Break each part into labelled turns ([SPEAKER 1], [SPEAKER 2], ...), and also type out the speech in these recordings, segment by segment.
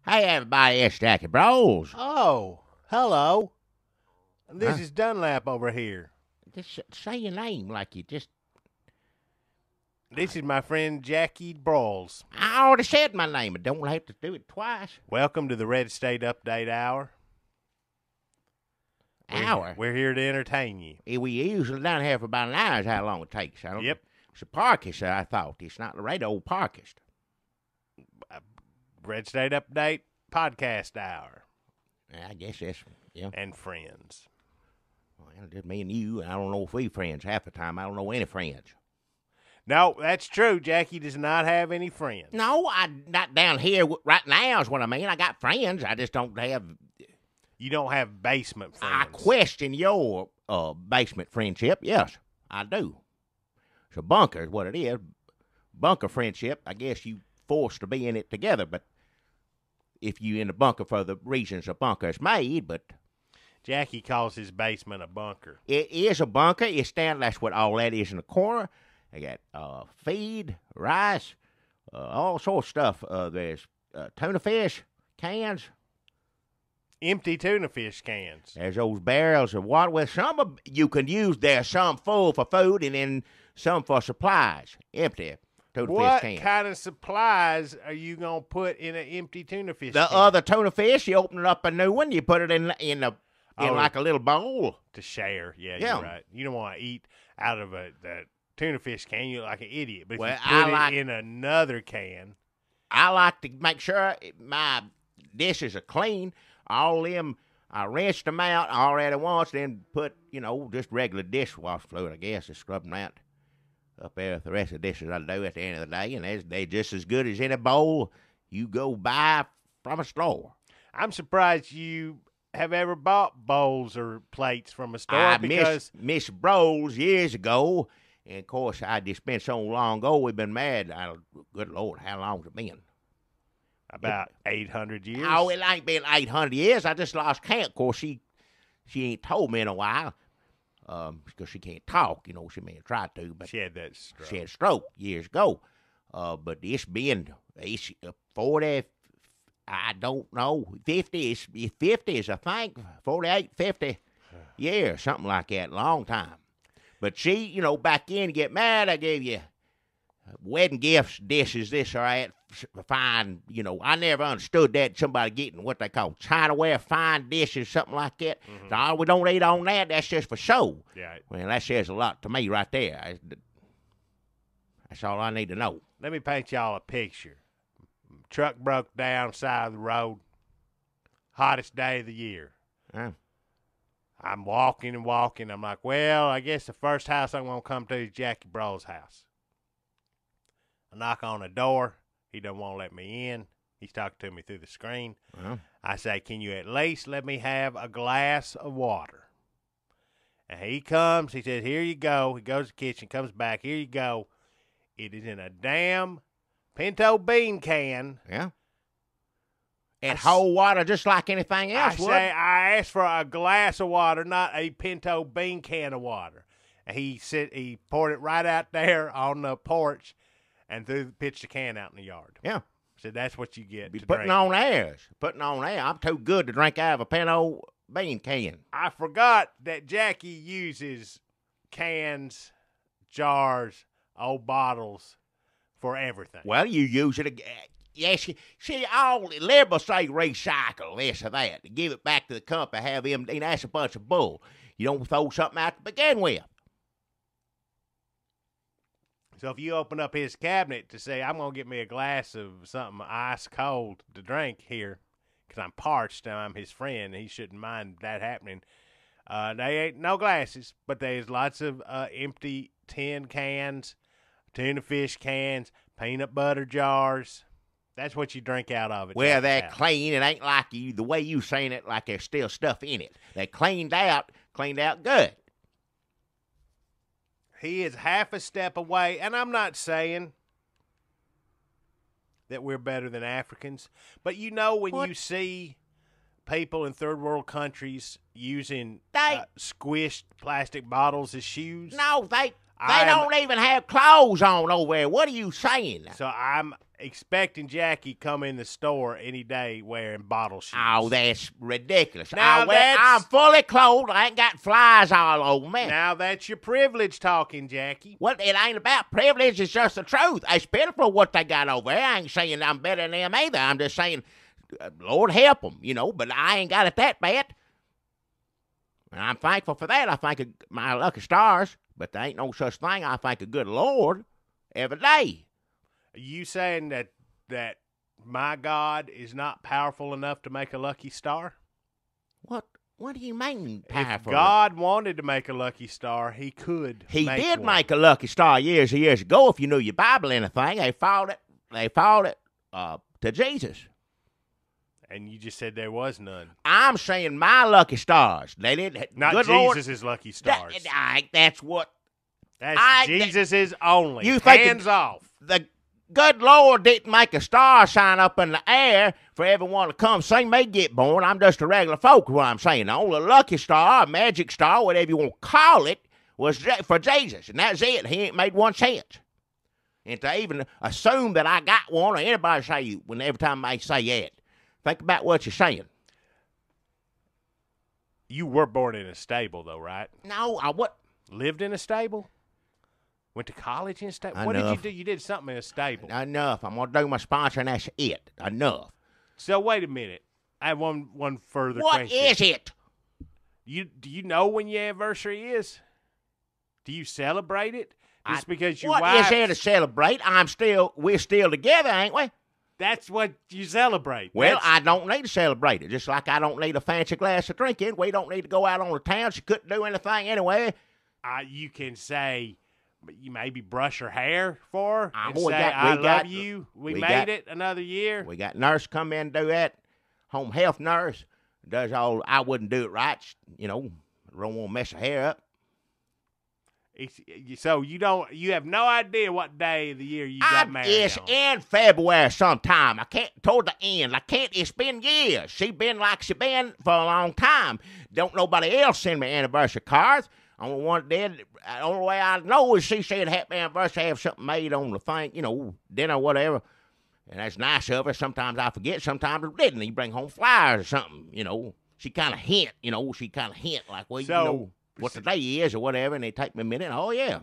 [SPEAKER 1] Hey, everybody, it's Jackie Bros.
[SPEAKER 2] Oh, hello. This is Dunlap over here.
[SPEAKER 1] Just say your name like you just...
[SPEAKER 2] This is my friend Jackie Brawls.
[SPEAKER 1] I already said my name, but don't have to do it twice.
[SPEAKER 2] Welcome to the Red State Update Hour. We're here to entertain you.
[SPEAKER 1] We usually down here for about an hour is how long it takes.
[SPEAKER 2] Yep.
[SPEAKER 1] It's a parkist, I thought. It's not the radio parkist.
[SPEAKER 2] Red State Update Podcast Hour.
[SPEAKER 1] I guess that's, yeah.
[SPEAKER 2] And friends.
[SPEAKER 1] Well, just me and you. I don't know if we friends half the time. I don't know any friends.
[SPEAKER 2] No, that's true. Jackie does not have any friends.
[SPEAKER 1] No, I'm not down here right now is what I mean. I got friends. I just don't have...
[SPEAKER 2] You don't have basement friends.
[SPEAKER 1] I question your basement friendship. Yes, I do. So bunker is what it is. Bunker friendship, I guess you forced to be in it together, but if you in the bunker for the reasons a bunker is made, but...
[SPEAKER 2] Jackie calls his basement a bunker.
[SPEAKER 1] It is a bunker. That's what all that is in the corner. They got feed, rice, all sorts of stuff. There's tuna fish, cans.
[SPEAKER 2] Empty tuna fish cans.
[SPEAKER 1] There's those barrels of water. Well, some you can use. There's some full for food and then some for supplies. Empty tuna fish cans.
[SPEAKER 2] What kind of supplies are you going to put in an empty tuna fish can?
[SPEAKER 1] The other tuna fish, you open it up a new one. You put it in like a little bowl.
[SPEAKER 2] To share. Yeah, you're right. You don't want to eat out of the tuna fish can. You look like an idiot. But if you put it in another can.
[SPEAKER 1] I like to make sure my dishes are clean. All them, I rinsed them out already once, then put, just regular dishwash fluid, I guess, to scrub them out up there with the rest of the dishes I do at the end of the day. And they're just as good as any bowl you go buy from a store.
[SPEAKER 2] I'm surprised you have ever bought bowls or plates from a store.
[SPEAKER 1] I
[SPEAKER 2] because
[SPEAKER 1] Miss Bros years ago, and of course, I just been so long ago, we've been married. Good Lord, how long's it been?
[SPEAKER 2] About 800 years.
[SPEAKER 1] Oh, it ain't been 800 years. I just lost count. Of course, she ain't told me in a while because she can't talk. She may have tried to, but
[SPEAKER 2] she had that stroke.
[SPEAKER 1] She had a stroke years ago. But it's 40, I don't know, 50 is, I think, 48, 50 years, something like that, long time. But she, back in to get married, I gave you wedding gifts, dishes, this or that, fine, I never understood that, somebody getting what they call Chinaware, fine dishes, something like that. Mm-hmm. So we don't eat on that, that's just for show.
[SPEAKER 2] Yeah.
[SPEAKER 1] Well, that says a lot to me right there. That's all I need to know.
[SPEAKER 2] Let me paint y'all a picture. Truck broke down, side of the road, hottest day of the year. I'm walking and walking. I'm like, well, I guess the first house I'm going to come to is Jackie Brawls' house. I knock on the door. He don't want to let me in. He's talking to me through the screen. I say, can you at least let me have a glass of water? And he comes. He says, here you go. He goes to the kitchen, comes back. Here you go. It is in a damn pinto bean can.
[SPEAKER 1] Yeah. And whole water just like anything else would.
[SPEAKER 2] I asked for a glass of water, not a pinto bean can of water. And he poured it right out there on the porch and pitched the can out in the yard.
[SPEAKER 1] Yeah.
[SPEAKER 2] So that's what you get.
[SPEAKER 1] Putting on airs. I'm too good to drink out of a pinto bean can.
[SPEAKER 2] I forgot that Jackie uses cans, jars, old bottles for everything.
[SPEAKER 1] Well, you use it again. Yes, see, all the liberals say recycle this or that. To give it back to the company, have them, that's a bunch of bull. You don't throw something out to begin with.
[SPEAKER 2] So if you open up his cabinet to say, I'm going to get me a glass of something ice cold to drink here because I'm parched and I'm his friend and he shouldn't mind that happening, they ain't no glasses, but there's lots of empty tin cans, tuna fish cans, peanut butter jars. That's what you drink out of it.
[SPEAKER 1] Well, they're clean. It ain't like the way you saying it, like there's still stuff in it. They're cleaned out good.
[SPEAKER 2] He is half a step away, and I'm not saying that we're better than Africans, but when you see people in third world countries using squished plastic bottles as shoes.
[SPEAKER 1] No, they don't even have clothes on over there. What are you saying?
[SPEAKER 2] So I'm expecting Jackie come in the store any day wearing bottle shoes.
[SPEAKER 1] Oh, that's ridiculous.
[SPEAKER 2] Now
[SPEAKER 1] I'm fully clothed. I ain't got flies all over me.
[SPEAKER 2] Now that's your privilege talking, Jackie.
[SPEAKER 1] Well, it ain't about privilege. It's just the truth. It's pitiful what they got over there. I ain't saying I'm better than them either. I'm just saying, Lord help them, but I ain't got it that bad. And I'm thankful for that. I thank my lucky stars, but there ain't no such thing. I thank a good Lord every day.
[SPEAKER 2] Are you saying that my God is not powerful enough to make a lucky star?
[SPEAKER 1] What do you mean powerful?
[SPEAKER 2] If God wanted to make a lucky star, he could.
[SPEAKER 1] He did make a lucky star years and years ago. If you knew your Bible anything, they followed it to Jesus.
[SPEAKER 2] And you just said there was none.
[SPEAKER 1] I'm saying my lucky stars. They didn't.
[SPEAKER 2] Not Jesus' lucky stars.
[SPEAKER 1] That's what.
[SPEAKER 2] That's Jesus' only.
[SPEAKER 1] You think
[SPEAKER 2] hands off.
[SPEAKER 1] The good Lord didn't make a star sign up in the air for everyone to come see me get born. I'm just a regular folk, what I'm saying. The only lucky star, a magic star, whatever you want to call it, was for Jesus. And that's it. He ain't made one chance. And to even assume that I got one, or anybody say, every time they say that, think about what you're saying.
[SPEAKER 2] You were born in a stable, though, right?
[SPEAKER 1] No, I what?
[SPEAKER 2] Lived in a stable? Went to college in a stable? What did you do? You did something in a stable.
[SPEAKER 1] Enough. I'm going to do my sponsor, and that's it. Enough.
[SPEAKER 2] So, wait a minute. I have one further question.
[SPEAKER 1] What is it?
[SPEAKER 2] Do you know when your anniversary is? Do you celebrate it? Just because your
[SPEAKER 1] wife... What is there to celebrate? We're still together, ain't we?
[SPEAKER 2] That's what you celebrate.
[SPEAKER 1] Well, I don't need to celebrate it. Just like I don't need a fancy glass of drinking. We don't need to go out on the town. She couldn't do anything anyway.
[SPEAKER 2] You can say... You maybe brush her hair for her and
[SPEAKER 1] say,
[SPEAKER 2] I love you. We made it another year.
[SPEAKER 1] We got nurse come in and do that. Home health nurse does all. I wouldn't do it right. Don't want to mess her hair up.
[SPEAKER 2] So you have no idea what day of the year you got married
[SPEAKER 1] It's
[SPEAKER 2] on.
[SPEAKER 1] in February sometime. I can't, toward the end. It's been years. She been like she been for a long time. Don't nobody else send me anniversary cards. Only one did. The only way I know is she said happy anniversary, have something made on the thing, dinner or whatever. And that's nice of her. Sometimes I forget, sometimes I didn't. You bring home flyers or something, She kind of hint, like, well, what the day is or whatever, and they take me a minute. Oh, yeah.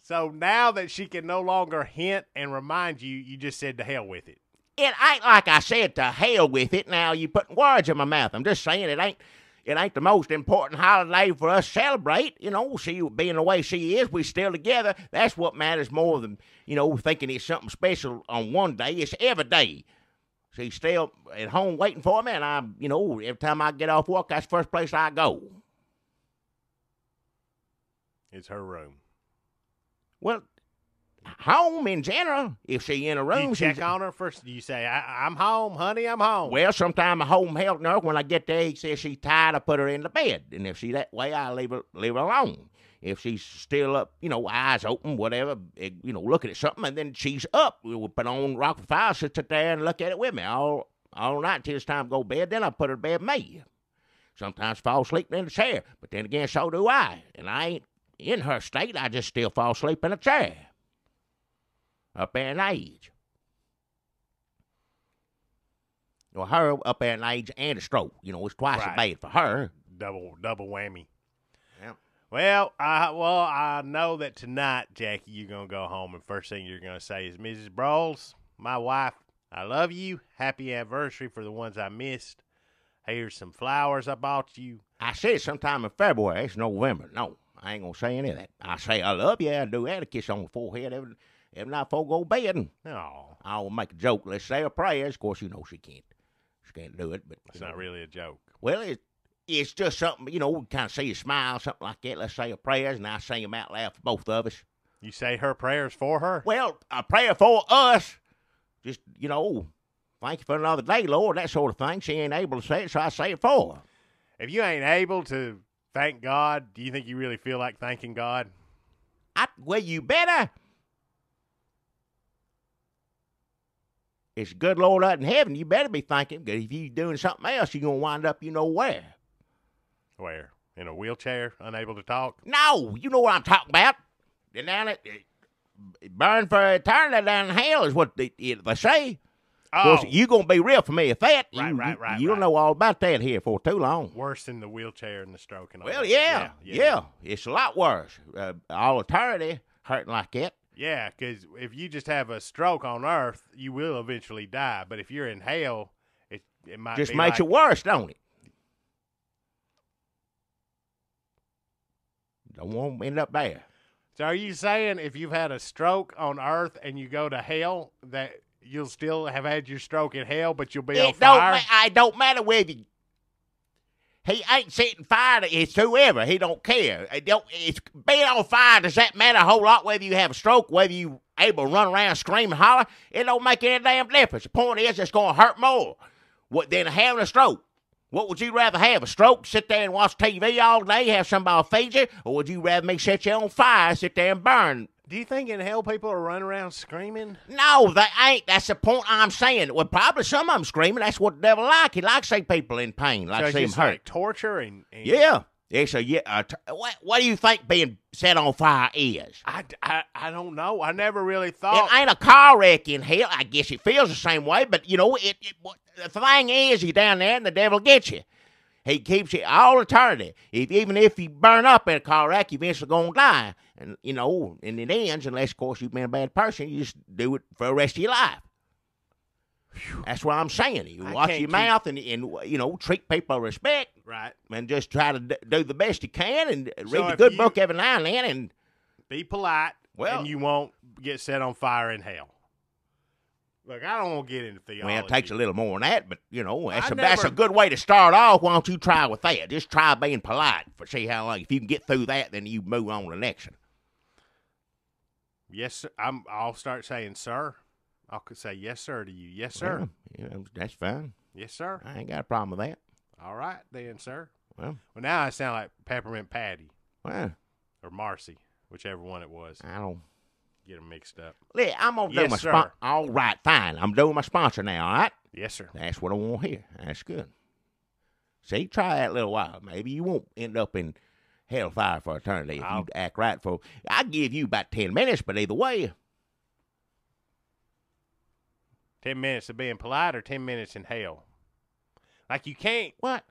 [SPEAKER 2] So now that she can no longer hint and remind you, you just said to hell with it.
[SPEAKER 1] It ain't like I said to hell with it. Now you putting words in my mouth. I'm just saying it ain't the most important holiday for us to celebrate. She being the way she is, we still together. That's what matters more than, thinking it's something special on one day. It's every day. She's still at home waiting for me, and every time I get off work, that's the first place I go.
[SPEAKER 2] It's her room.
[SPEAKER 1] Well, home in general. If she in a room,
[SPEAKER 2] you check on her first. You say, "I'm home, honey. I'm home."
[SPEAKER 1] Well, sometime a home health nurse, when I get there, he says she's tired. I put her in the bed, and if she that way, I leave her alone. If she's still up, eyes open, whatever, looking at something, and then she's up, we'll put on Rock for Fire, sit there and look at it with me all night till it's time to go to bed. Then I put her to bed with me. Sometimes fall asleep in the chair, but then again, so do I. And I ain't in her state. I just still fall asleep in a chair. Up there in age. Well, her up there in age and a stroke. It's twice as bad for her.
[SPEAKER 2] Double whammy.
[SPEAKER 1] Yeah.
[SPEAKER 2] Well, I know that tonight, Jackie, you're going to go home, and first thing you're going to say is, Mrs. Brawls, my wife, I love you. Happy anniversary for the ones I missed. Here's some flowers I bought you.
[SPEAKER 1] I said sometime in February. It's November. No, I ain't going to say any of that. I say I love you. I do that. A kiss on the forehead every night before go to bed.
[SPEAKER 2] No.
[SPEAKER 1] I'll make a joke. Let's say a prayer. Of course, she can't. She can't do it. But
[SPEAKER 2] it's not really a joke.
[SPEAKER 1] Well, it's just something, we kind of see you smile, something like that. Let's say a prayer, and I sing them out loud for both of us.
[SPEAKER 2] You say her prayers for her?
[SPEAKER 1] Well, a prayer for us. Just, thank you for another day, Lord, that sort of thing. She ain't able to say it, so I say it for her.
[SPEAKER 2] If you ain't able to thank God, do you think you really feel like thanking God?
[SPEAKER 1] Well, you better. It's a good Lord out in heaven. You better be thanking, because if you're doing something else, you're going to wind up where.
[SPEAKER 2] Where? In a wheelchair, unable to talk?
[SPEAKER 1] No, you know what I'm talking about. They're down at burn for eternity down in hell is what they say.
[SPEAKER 2] Oh.
[SPEAKER 1] Of course, you're going to be real familiar with that.
[SPEAKER 2] Right.
[SPEAKER 1] You'll know all about that here for too long.
[SPEAKER 2] Worse than the wheelchair and the stroke and all
[SPEAKER 1] Well,
[SPEAKER 2] that.
[SPEAKER 1] yeah. It's a lot worse. All eternity hurting like that.
[SPEAKER 2] Yeah, because if you just have a stroke on Earth, you will eventually die. But if you're in hell, it might
[SPEAKER 1] just
[SPEAKER 2] be
[SPEAKER 1] makes it worse, don't it? Don't want to end up there.
[SPEAKER 2] So are you saying if you've had a stroke on Earth and you go to hell, that you'll still have had your stroke in hell, but you'll be on fire?
[SPEAKER 1] It don't matter whether you... He ain't setting fire to it's whoever. He don't care. It's being on fire. Does that matter a whole lot whether you have a stroke, whether you able to run around, scream, and holler? It don't make any damn difference. The point is it's going to hurt more than having a stroke. What would you rather have, a stroke, sit there and watch TV all day, have somebody feed you, or would you rather me set you on fire, sit there and burn?
[SPEAKER 2] Do you think in hell people are running around screaming?
[SPEAKER 1] No, they ain't. That's the point I'm saying. Well, probably some of them screaming. That's what the devil like. He likes to see people in pain, like to see them hurt.
[SPEAKER 2] Like torture and
[SPEAKER 1] yeah. It's what do you think being set on fire is?
[SPEAKER 2] I don't know. I never really thought.
[SPEAKER 1] It ain't a car wreck in hell. I guess it feels the same way, but the thing is, you're down there and the devil gets you. He keeps you all eternity. Even if you burn up in a car wreck, you're eventually going to die. And, and it ends, unless, of course, you've been a bad person. You just do it for the rest of your life. That's what I'm saying. You watch your mouth and treat people with respect.
[SPEAKER 2] Right.
[SPEAKER 1] And just try to do the best you can and read a good book every now and then. And
[SPEAKER 2] be polite, and you won't get set on fire in hell. Look, I don't want to get into theology.
[SPEAKER 1] Well, it takes a little more than that, but, that's a good way to start off. Why don't you try with that? Just try being polite for see how long. If you can get through that, then you move on to the next one.
[SPEAKER 2] Yes, sir. I'll start saying, sir. I could say yes, sir, to you. Yes, sir.
[SPEAKER 1] Well, that's fine.
[SPEAKER 2] Yes, sir.
[SPEAKER 1] I ain't got a problem with that.
[SPEAKER 2] All right, then, sir.
[SPEAKER 1] Well,
[SPEAKER 2] now I sound like Peppermint Patty.
[SPEAKER 1] Well.
[SPEAKER 2] Or Marcy, whichever one it was.
[SPEAKER 1] I don't
[SPEAKER 2] get them mixed up.
[SPEAKER 1] Yeah, I'm going to do my sponsor. All right, fine. I'm doing my sponsor now, all right?
[SPEAKER 2] Yes, sir.
[SPEAKER 1] That's what I want to hear. That's good. See, try that a little while. Maybe you won't end up in hellfire for eternity if you act right. I'll give you about 10 minutes, but either way.
[SPEAKER 2] 10 minutes of being polite or 10 minutes in hell? Like you can't.
[SPEAKER 1] What?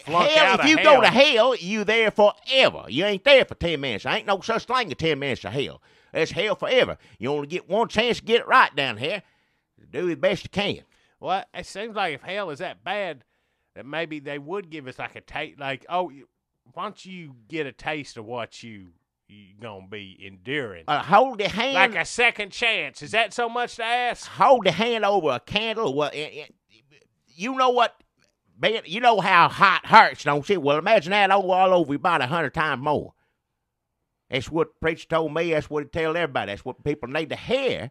[SPEAKER 1] Hell, if you go to hell, you there forever. You ain't there for 10 minutes. There ain't no such thing as 10 minutes of hell. It's hell forever. You only get one chance to get it right down here. Do the best you can.
[SPEAKER 2] Well, it seems like if hell is that bad, that maybe they would give us like a taste. Like, once you get a taste of what you're going to be enduring.
[SPEAKER 1] Hold the hand.
[SPEAKER 2] Like a second chance. Is that so much to ask?
[SPEAKER 1] Hold the hand over a candle. Well, you know what? You know how hot hurts, don't you? Well, imagine that all over you about 100 times more. That's what the preacher told me. That's what he tell everybody. That's what people need to hear.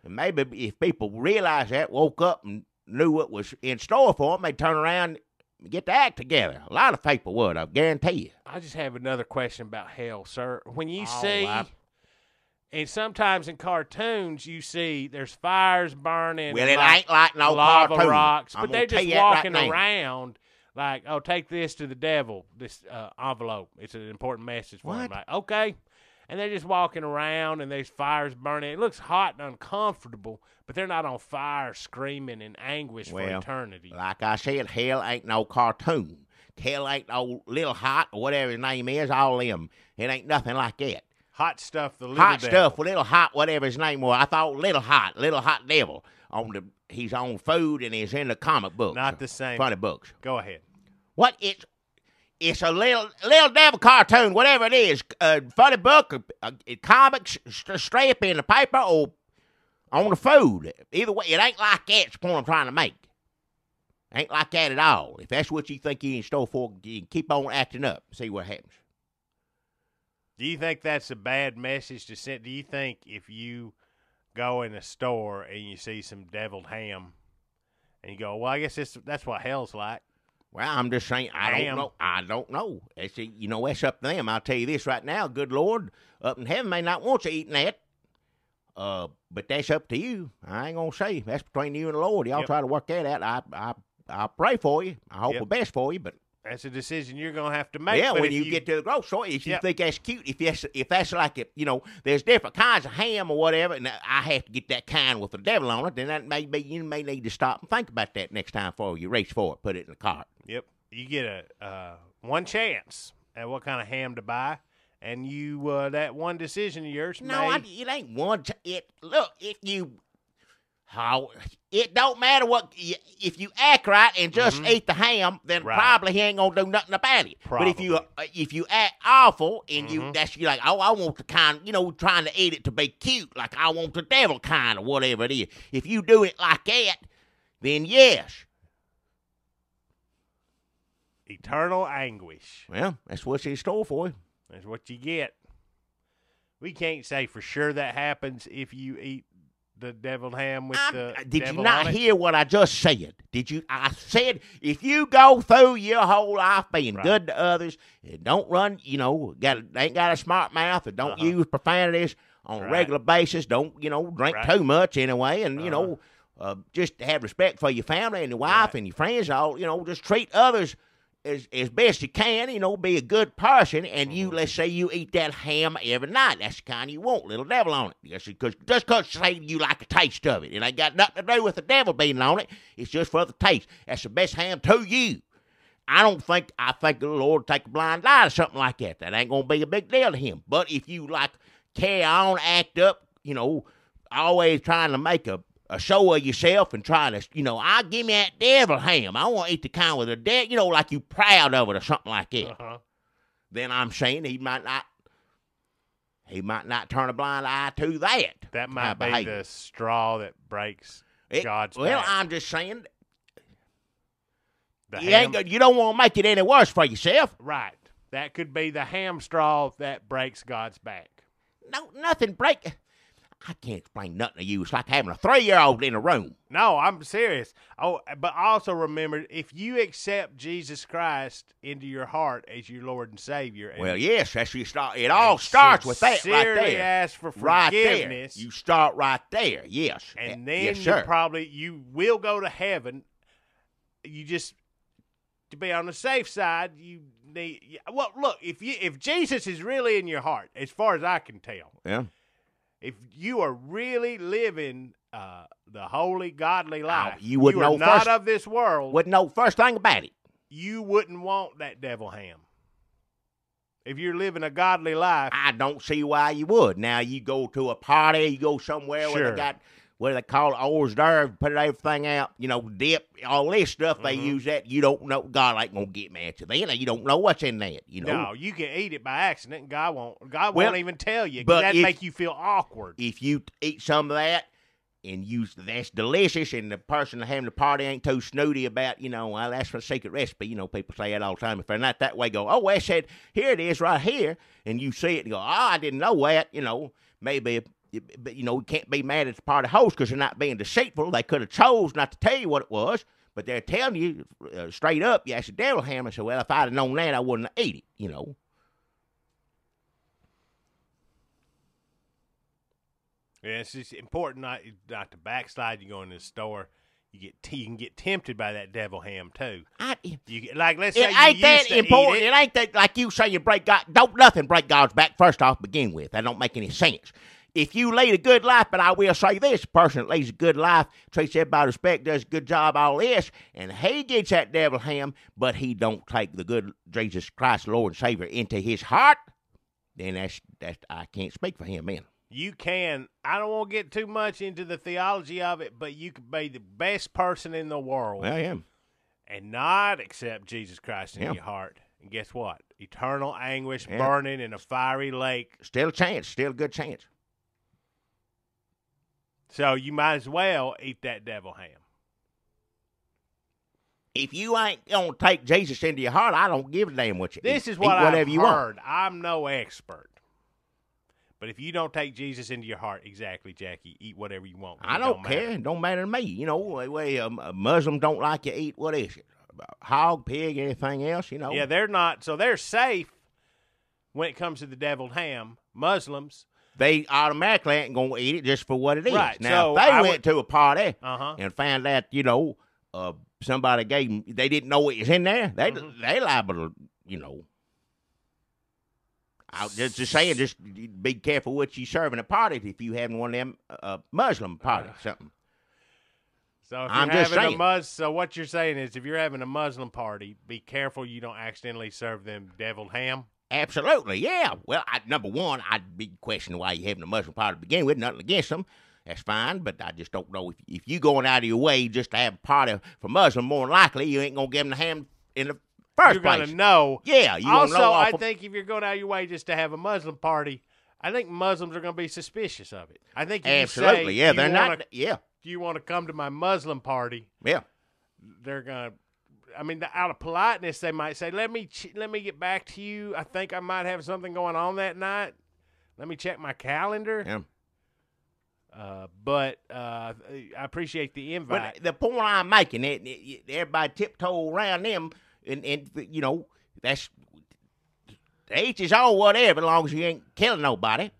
[SPEAKER 1] And maybe if people realized that, woke up and knew what was in store for them, they'd turn around and get the act together. A lot of people would, I guarantee you.
[SPEAKER 2] I just have another question about hell, sir. When you see, and sometimes in cartoons, you see there's fires burning.
[SPEAKER 1] Well, it ain't like no
[SPEAKER 2] lava
[SPEAKER 1] cartoon.
[SPEAKER 2] rocks, but they're just walking
[SPEAKER 1] right
[SPEAKER 2] around like, take this to the devil, this envelope. It's an important message for him. Like, okay. And they're just walking around, and there's fires burning. It looks hot and uncomfortable, but they're not on fire screaming in anguish for eternity.
[SPEAKER 1] Like I said, hell ain't no cartoon. Hell ain't no Little Hot or whatever his name is, all them. It ain't nothing like that.
[SPEAKER 2] Hot Stuff, the Little
[SPEAKER 1] Hot
[SPEAKER 2] Devil.
[SPEAKER 1] Stuff, Little Hot, whatever his name was. I thought Little Hot Devil. He's on food and he's in the comic books.
[SPEAKER 2] Not the same.
[SPEAKER 1] Funny books.
[SPEAKER 2] Go ahead.
[SPEAKER 1] What? It's a little devil cartoon, whatever it is. A funny book, a comic strip in the paper, or on the food. Either way, it ain't like that's the point I'm trying to make. Ain't like that at all. If that's what you think you're in store for, you can keep on acting up. See what happens.
[SPEAKER 2] Do you think that's a bad message to send? Do you think if you go in a store and you see some deviled ham and you go, well, I guess that's what hell's like?
[SPEAKER 1] Well, I'm just saying, I don't know. That's up to them. I'll tell you this right now. Good Lord, up in heaven may not want you eating that. But that's up to you. I ain't going to say. That's between you and the Lord. Y'all try to work that out. I pray for you. I hope the best for you, but
[SPEAKER 2] That's a decision you're going to have to make.
[SPEAKER 1] Yeah,
[SPEAKER 2] but
[SPEAKER 1] when you get to the grocery store, if you think that's cute, if that's like it, there's different kinds of ham or whatever, and I have to get that kind with the devil on it, then that may be, you may need to stop and think about that next time before you reach for it, put it in the cart.
[SPEAKER 2] Yep, you get a one chance at what kind of ham to buy, and you that one decision of yours.
[SPEAKER 1] It ain't one. Look, it don't matter what. If you act right and just eat the ham, then probably he ain't gonna do nothing about it.
[SPEAKER 2] Probably.
[SPEAKER 1] But if you act awful and you're like, oh, I want the kind, trying to eat it to be cute, like I want the devil kind or whatever it is. If you do it like that, then yes,
[SPEAKER 2] eternal anguish.
[SPEAKER 1] Well, that's what's in store for you.
[SPEAKER 2] That's what you get. We can't say for sure that happens if you eat the deviled ham with the
[SPEAKER 1] Did
[SPEAKER 2] devil
[SPEAKER 1] you not
[SPEAKER 2] on it.
[SPEAKER 1] hear what I just said? I said if you go through your whole life being good to others and don't run, ain't got a smart mouth or don't use profanities on a regular basis, don't, drink too much anyway, and, just have respect for your family and your wife and your friends, all, just treat others as best you can, be a good person, and let's say you eat that ham every night. That's the kind you want, little devil on it. Just because say you like the taste of it. It ain't got nothing to do with the devil being on it. It's just for the taste. That's the best ham to you. I think the Lord will take a blind eye or something like that. That ain't going to be a big deal to him. But if you, carry on, act up, always trying to make a show of yourself and try to, I give me that devil ham. I want to eat the kind with the devil, like you proud of it or something like that. Then I'm saying he might not turn a blind eye to that.
[SPEAKER 2] That might be the straw that breaks God's
[SPEAKER 1] Well,
[SPEAKER 2] back.
[SPEAKER 1] I'm just saying, you don't want to make it any worse for yourself.
[SPEAKER 2] Right. That could be the ham straw that breaks God's back.
[SPEAKER 1] No, nothing break. I can't explain nothing to you. It's like having a 3-year-old in a room.
[SPEAKER 2] No, I'm serious. Oh, but also remember, if you accept Jesus Christ into your heart as your Lord and Savior,
[SPEAKER 1] well, yes, that's where you start. It all starts with that right there.
[SPEAKER 2] Ask for forgiveness.
[SPEAKER 1] Right there. You start right there. Yes,
[SPEAKER 2] and then
[SPEAKER 1] yes,
[SPEAKER 2] you will go to heaven. You just, to be on the safe side, you need. Well, look, if Jesus is really in your heart, as far as I can tell,
[SPEAKER 1] yeah.
[SPEAKER 2] If you are really living the holy, godly life,
[SPEAKER 1] you would know
[SPEAKER 2] are not of this world.
[SPEAKER 1] Wouldn't know first thing about it.
[SPEAKER 2] You wouldn't want that devil ham. If you're living a godly life,
[SPEAKER 1] I don't see why you would. Now you go to a party, you go somewhere where they got what do they call it, hors d'oeuvre, put everything out, dip, all this stuff. They use that. You don't know. God ain't gonna get mad at you then. You don't know what's in that.
[SPEAKER 2] No, you can eat it by accident, and God won't even tell you, because that'd make you feel awkward.
[SPEAKER 1] If you eat some of that and that's delicious, and the person having the party ain't too snooty about, well, that's a secret recipe. People say that all the time. If they're not that way, go, oh, Wes said, here it is right here, and you see it and go, oh, I didn't know that. Maybe. But, you can't be mad at the party host because they're not being deceitful. They could have chose not to tell you what it was, but they're telling you straight up, yeah, it's a devil ham. I said, well, if I'd have known that, I wouldn't have ate it,
[SPEAKER 2] Yeah, it's just important not to backslide. You go in the store, you can get tempted by that devil ham too. Let's say
[SPEAKER 1] it ain't
[SPEAKER 2] you
[SPEAKER 1] that important. It ain't that like you say you break God. Don't nothing break God's back first off. Begin with, that don't make any sense. If you lead a good life, but I will say this, a person that leads a good life, treats everybody with respect, does a good job, all this, and he gets that devil ham, but he don't take the good Jesus Christ, Lord and Savior, into his heart, then that's I can't speak for him, man.
[SPEAKER 2] You can. I don't want to get too much into the theology of it, but you could be the best person in the world.
[SPEAKER 1] I am.
[SPEAKER 2] And not accept Jesus Christ in your heart. And guess what? Eternal anguish, burning in a fiery lake.
[SPEAKER 1] Still a chance. Still a good chance.
[SPEAKER 2] So you might as well eat that devil ham.
[SPEAKER 1] If you ain't going to take Jesus into your heart, I don't give a damn what you eat.
[SPEAKER 2] This is what
[SPEAKER 1] I've
[SPEAKER 2] heard. Want. I'm no expert. But if you don't take Jesus into your heart, exactly, Jackie, eat whatever you want.
[SPEAKER 1] I don't care. It don't matter to me. Muslims don't like you eat, what is it? Hog, pig, anything else,
[SPEAKER 2] Yeah, they're not. So they're safe when it comes to the deviled ham. Muslims,
[SPEAKER 1] they automatically ain't going to eat it just for what it is.
[SPEAKER 2] Right.
[SPEAKER 1] Now,
[SPEAKER 2] so
[SPEAKER 1] if they went to a party and found out, somebody gave them, they didn't know it was in there, they liable to, I just saying, just be careful what you serving at parties if you having one of them Muslim parties, something.
[SPEAKER 2] So if
[SPEAKER 1] I'm
[SPEAKER 2] you're
[SPEAKER 1] just saying.
[SPEAKER 2] So what you're saying is, if you're having a Muslim party, be careful you don't accidentally serve them deviled ham.
[SPEAKER 1] Absolutely, yeah. Well, number one, I'd be questioning why you're having a Muslim party to begin with. Nothing against them. That's fine, but I just don't know if you going out of your way just to have a party for Muslim, more than likely you ain't going to give them the ham in the first place.
[SPEAKER 2] You're going to know.
[SPEAKER 1] Yeah. You
[SPEAKER 2] also,
[SPEAKER 1] know
[SPEAKER 2] I think if you're going out of your way just to have a Muslim party, I think Muslims are going to be suspicious of it. I think if
[SPEAKER 1] absolutely,
[SPEAKER 2] you say,
[SPEAKER 1] yeah, they're not, yeah.
[SPEAKER 2] Do you want to come to my Muslim party?
[SPEAKER 1] Yeah.
[SPEAKER 2] They're going to. I mean, out of politeness, they might say, "Let me get back to you. I think I might have something going on that night. Let me check my calendar."
[SPEAKER 1] Yeah.
[SPEAKER 2] But I appreciate the invite.
[SPEAKER 1] But the point I'm making, everybody tiptoe around them, and that's the H is all whatever, as long as you ain't killing nobody.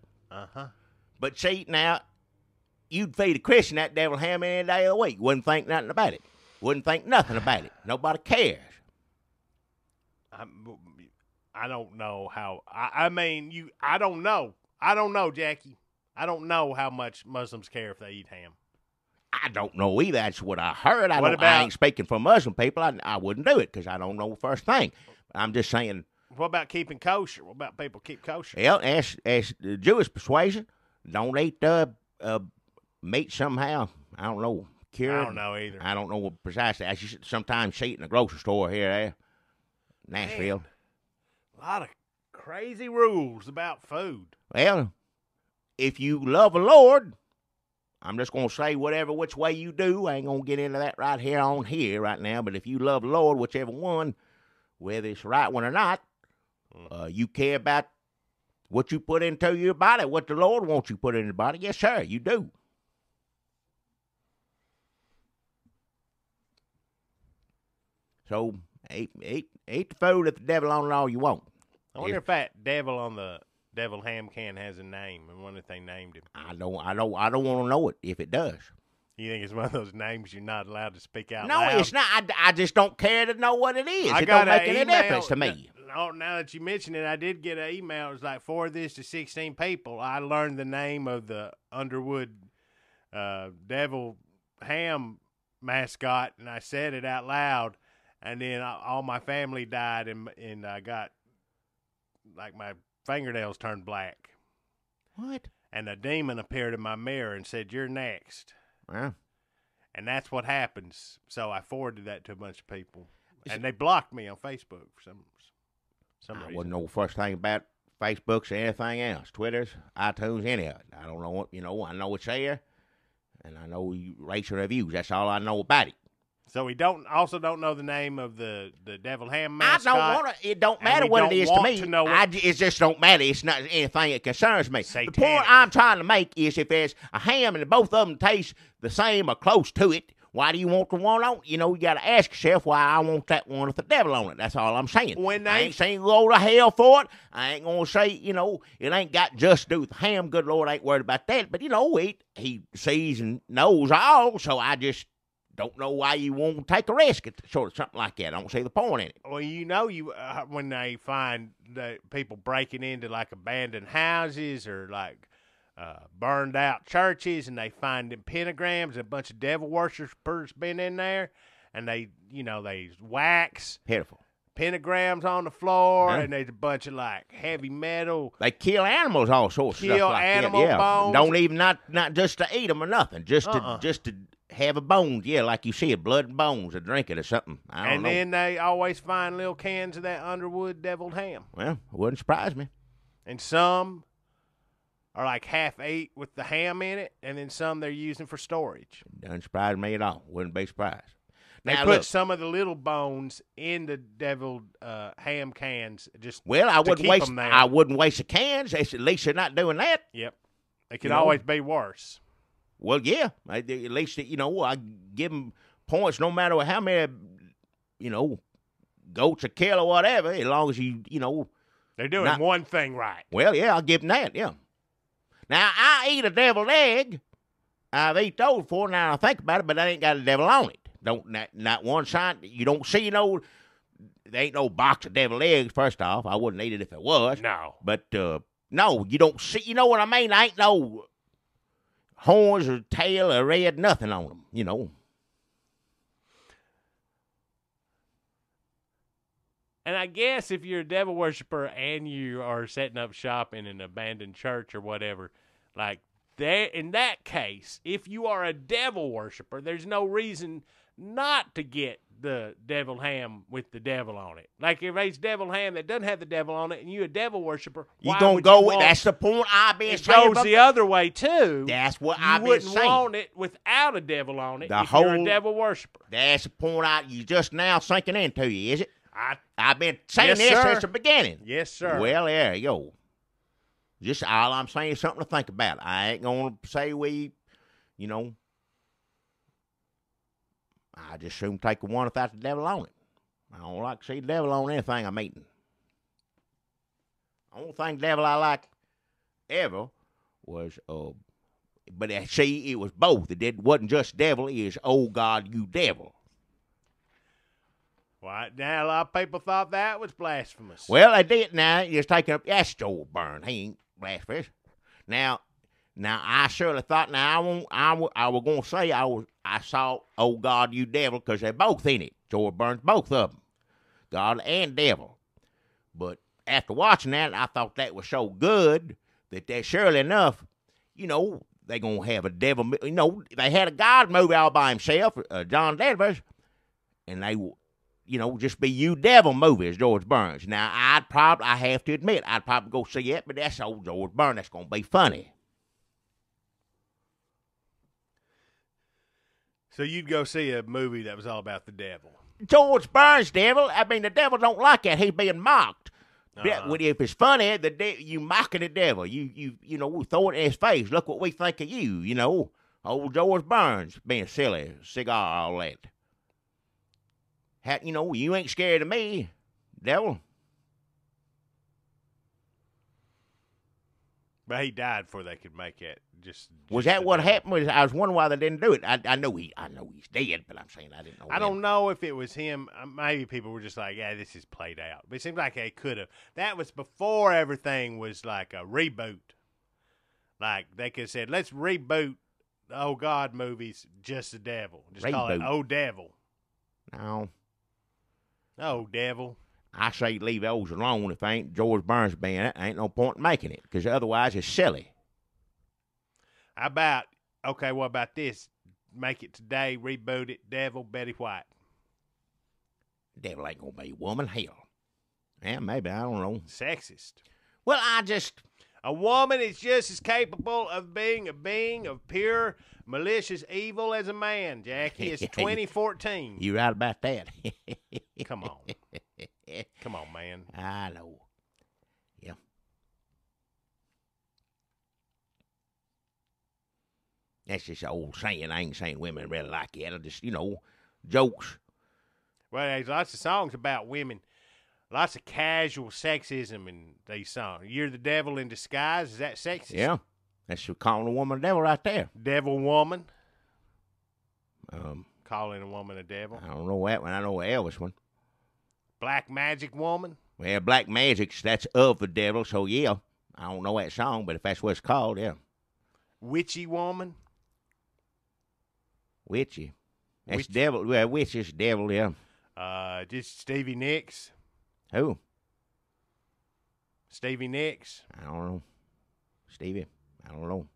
[SPEAKER 1] But see, now, you'd feed a Christian that devil ham any day of the week. Wouldn't think nothing about it. Wouldn't think nothing about it. Nobody cares.
[SPEAKER 2] I don't know how. I mean, I don't know. I don't know, Jackie. I don't know how much Muslims care if they eat ham.
[SPEAKER 1] I don't know either. That's what I heard. I ain't speaking for Muslim people. I wouldn't do it because I don't know the first thing. I'm just saying.
[SPEAKER 2] What about keeping kosher? What about people keep kosher?
[SPEAKER 1] Well, as the Jewish persuasion, don't eat meat somehow. I don't know. Cured.
[SPEAKER 2] I don't know either.
[SPEAKER 1] I don't know what precisely. I should sometimes see it in the grocery store here or there. Nashville.
[SPEAKER 2] Man, a lot of crazy rules about food.
[SPEAKER 1] Well, if you love the Lord, I'm just going to say which way you do. I ain't going to get into that right here on here right now. But if you love the Lord, whichever one, whether it's the right one or not, you care about what you put into your body, what the Lord wants you put in your body. Yes, sir, you do. So eat the food at the devil on it all you want.
[SPEAKER 2] I wonder if that devil on the devil ham can has a name, and wonder if they named him.
[SPEAKER 1] I don't want to know it if it does.
[SPEAKER 2] You think it's one of those names you're not allowed to speak out
[SPEAKER 1] loud? No, it's not. I just don't care to know what it is. It don't make any difference to me.
[SPEAKER 2] Now that you mention it, I did get an email. It was like, forward this to 16 people. I learned the name of the Underwood devil ham mascot, and I said it out loud. And then all my family died, and I got, like, my fingernails turned black.
[SPEAKER 1] What?
[SPEAKER 2] And a demon appeared in my mirror and said, "You're next."
[SPEAKER 1] Yeah.
[SPEAKER 2] And that's what happens. So I forwarded that to a bunch of people. And they blocked me on Facebook for some reason.
[SPEAKER 1] I wouldn't know the first thing about Facebooks or anything else. Twitters, iTunes, any of it. I don't know what, I know it's there, and I know you rate your reviews. That's all I know about it.
[SPEAKER 2] So we don't know the name of the devil ham mascot.
[SPEAKER 1] I don't want to. It don't matter what it is to me. It just don't matter. It's not anything that concerns me.
[SPEAKER 2] Satanic.
[SPEAKER 1] The point I'm trying to make is if there's a ham and both of them taste the same or close to it, why do you want the one on? You got to ask yourself why I want that one with the devil on it. That's all I'm saying. I ain't saying go to hell for it. I ain't going to say, it ain't got just to do with the ham. Good Lord, I ain't worried about that. But, he sees and knows all, so I just don't know why you won't take a risk at sort of something like that. I don't see the point in it.
[SPEAKER 2] Well, when they find the people breaking into like abandoned houses or like burned out churches, and they find them pentagrams, a bunch of devil worshippers been in there, and they wax
[SPEAKER 1] pitiful
[SPEAKER 2] pentagrams on the floor, and there's a bunch of like heavy metal.
[SPEAKER 1] They kill animals, all sorts of stuff like that. Yeah, bones. Don't even not just to eat them or nothing, just to have a bones, like you said, blood and bones, or drink it or something. I don't know.
[SPEAKER 2] And then they always find little cans of that Underwood deviled ham.
[SPEAKER 1] Well, it wouldn't surprise me.
[SPEAKER 2] And some are like half ate with the ham in it, and then some they're using for storage.
[SPEAKER 1] Doesn't surprise me at all. Wouldn't be surprised.
[SPEAKER 2] They put some of the little bones in the deviled ham cans just
[SPEAKER 1] I
[SPEAKER 2] wouldn't
[SPEAKER 1] waste them there. I wouldn't waste the cans. At least they're not doing that.
[SPEAKER 2] Yep. It could always be worse.
[SPEAKER 1] Well, yeah. At least, I give them points no matter how many, goats a kill or whatever, as long as
[SPEAKER 2] they're doing one thing right.
[SPEAKER 1] Well, yeah, I'll give them that, yeah. Now, I eat a deviled egg. I've eaten those before, now I think about it, but I ain't got a devil on it. not one sign. You don't see no. There ain't no box of devil eggs. First off, I wouldn't eat it if it was.
[SPEAKER 2] No.
[SPEAKER 1] But no, you don't see. You know what I mean? There ain't no horns or tail or red nothing on them. You know.
[SPEAKER 2] And I guess if you're a devil worshiper and you are setting up shop in an abandoned church or whatever, like there, in that case, if you are a devil worshiper, there's no reason not to get the devil ham with the devil on it. Like if it's devil ham that doesn't have the devil on it, and you a devil worshiper,
[SPEAKER 1] You gonna go with? That's the point I've been saying.
[SPEAKER 2] It goes the other way too.
[SPEAKER 1] That's what I've been saying.
[SPEAKER 2] You wouldn't want it without a devil on it if you're a devil worshiper.
[SPEAKER 1] That's the point you just now sinking into you, is it? I've been saying
[SPEAKER 2] yes,
[SPEAKER 1] this
[SPEAKER 2] sir.
[SPEAKER 1] since the beginning.
[SPEAKER 2] Yes, sir.
[SPEAKER 1] Well, there you go. Just all I'm saying is something to think about. I ain't gonna say I just soon take one without the devil on it. I don't like to see the devil on anything I'm eating. The only thing devil I like ever was, but see, it was both. It wasn't just devil. It was, oh God, you devil.
[SPEAKER 2] Well, now a lot of people thought that was blasphemous.
[SPEAKER 1] Well, they did. Now just taking up. That's Joel Burns. He ain't blasphemous. Now, I surely thought. Now I was gonna say I saw "Oh God, you devil" because they're both in it. Joel Burns, both of them, God and devil. But after watching that, I thought that was so good that surely enough, they gonna have a devil. They had a God movie all by himself, John Denver's, and they. Just be you devil movies, George Burns. Now, I have to admit, I'd probably go see it, but that's old George Burns. That's going to be funny.
[SPEAKER 2] So you'd go see a movie that was all about the devil.
[SPEAKER 1] George Burns, devil. I mean, the devil don't like that. He's being mocked. If it's funny, you mocking the devil. You throw it in his face. Look what we think of you, Old George Burns being silly, cigar, all that. You ain't scared of me, devil.
[SPEAKER 2] But he died before they could make it.
[SPEAKER 1] Was that what happened? I was wondering why they didn't do it. I know he's dead, but I'm saying I didn't know.
[SPEAKER 2] I don't know if it was him. Maybe people were just like, yeah, this is played out. But it seems like they could have. That was before everything was like a reboot. Like they could have said, let's reboot the Oh God movies, just the devil. Just call it Oh Devil.
[SPEAKER 1] No.
[SPEAKER 2] Oh, devil.
[SPEAKER 1] I say leave those alone. If ain't George Burns being it, ain't no point in making it, because otherwise it's silly.
[SPEAKER 2] What about this? Make it today, reboot it, devil, Betty White.
[SPEAKER 1] Devil ain't gonna be a woman, hell. Yeah, maybe, I don't know.
[SPEAKER 2] Sexist.
[SPEAKER 1] Well,
[SPEAKER 2] a woman is just as capable of being a being of pure, malicious evil as a man, Jackie. It's 2014.
[SPEAKER 1] You're right about that.
[SPEAKER 2] Come on. Come on, man.
[SPEAKER 1] I know. Yeah. That's just an old saying. I ain't saying women really like it. I just, jokes.
[SPEAKER 2] Well, there's lots of songs about women. Lots of casual sexism in these songs. You're the devil in disguise. Is that sexist?
[SPEAKER 1] Yeah. That's calling a woman a devil right there.
[SPEAKER 2] Devil woman. Calling a woman a devil.
[SPEAKER 1] I don't know that one. I know Elvis one.
[SPEAKER 2] Black magic woman.
[SPEAKER 1] Well, black magic's that's of the devil, so yeah. I don't know that song, but if that's what it's called, yeah.
[SPEAKER 2] Witchy woman.
[SPEAKER 1] Witchy. That's devil. Well, witch is devil, yeah.
[SPEAKER 2] Just Stevie Nicks.
[SPEAKER 1] Who?
[SPEAKER 2] Stevie Nicks.
[SPEAKER 1] I don't know. Stevie. I don't know.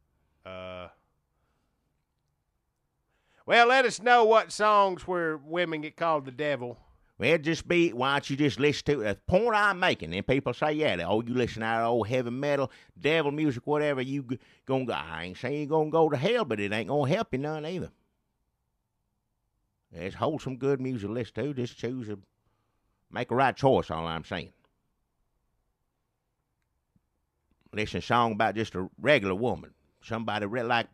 [SPEAKER 2] Well, let us know what songs where women get called the devil.
[SPEAKER 1] Well, why don't you just listen to it? The point I'm making, and people say, yeah, you listen to that old heavy metal, devil music, whatever, you gonna go. I ain't saying you're gonna go to hell, but it ain't gonna help you none either. It's wholesome, good music to listen to. Just make a right choice, all I'm saying. Listen to a song about just a regular woman. Somebody like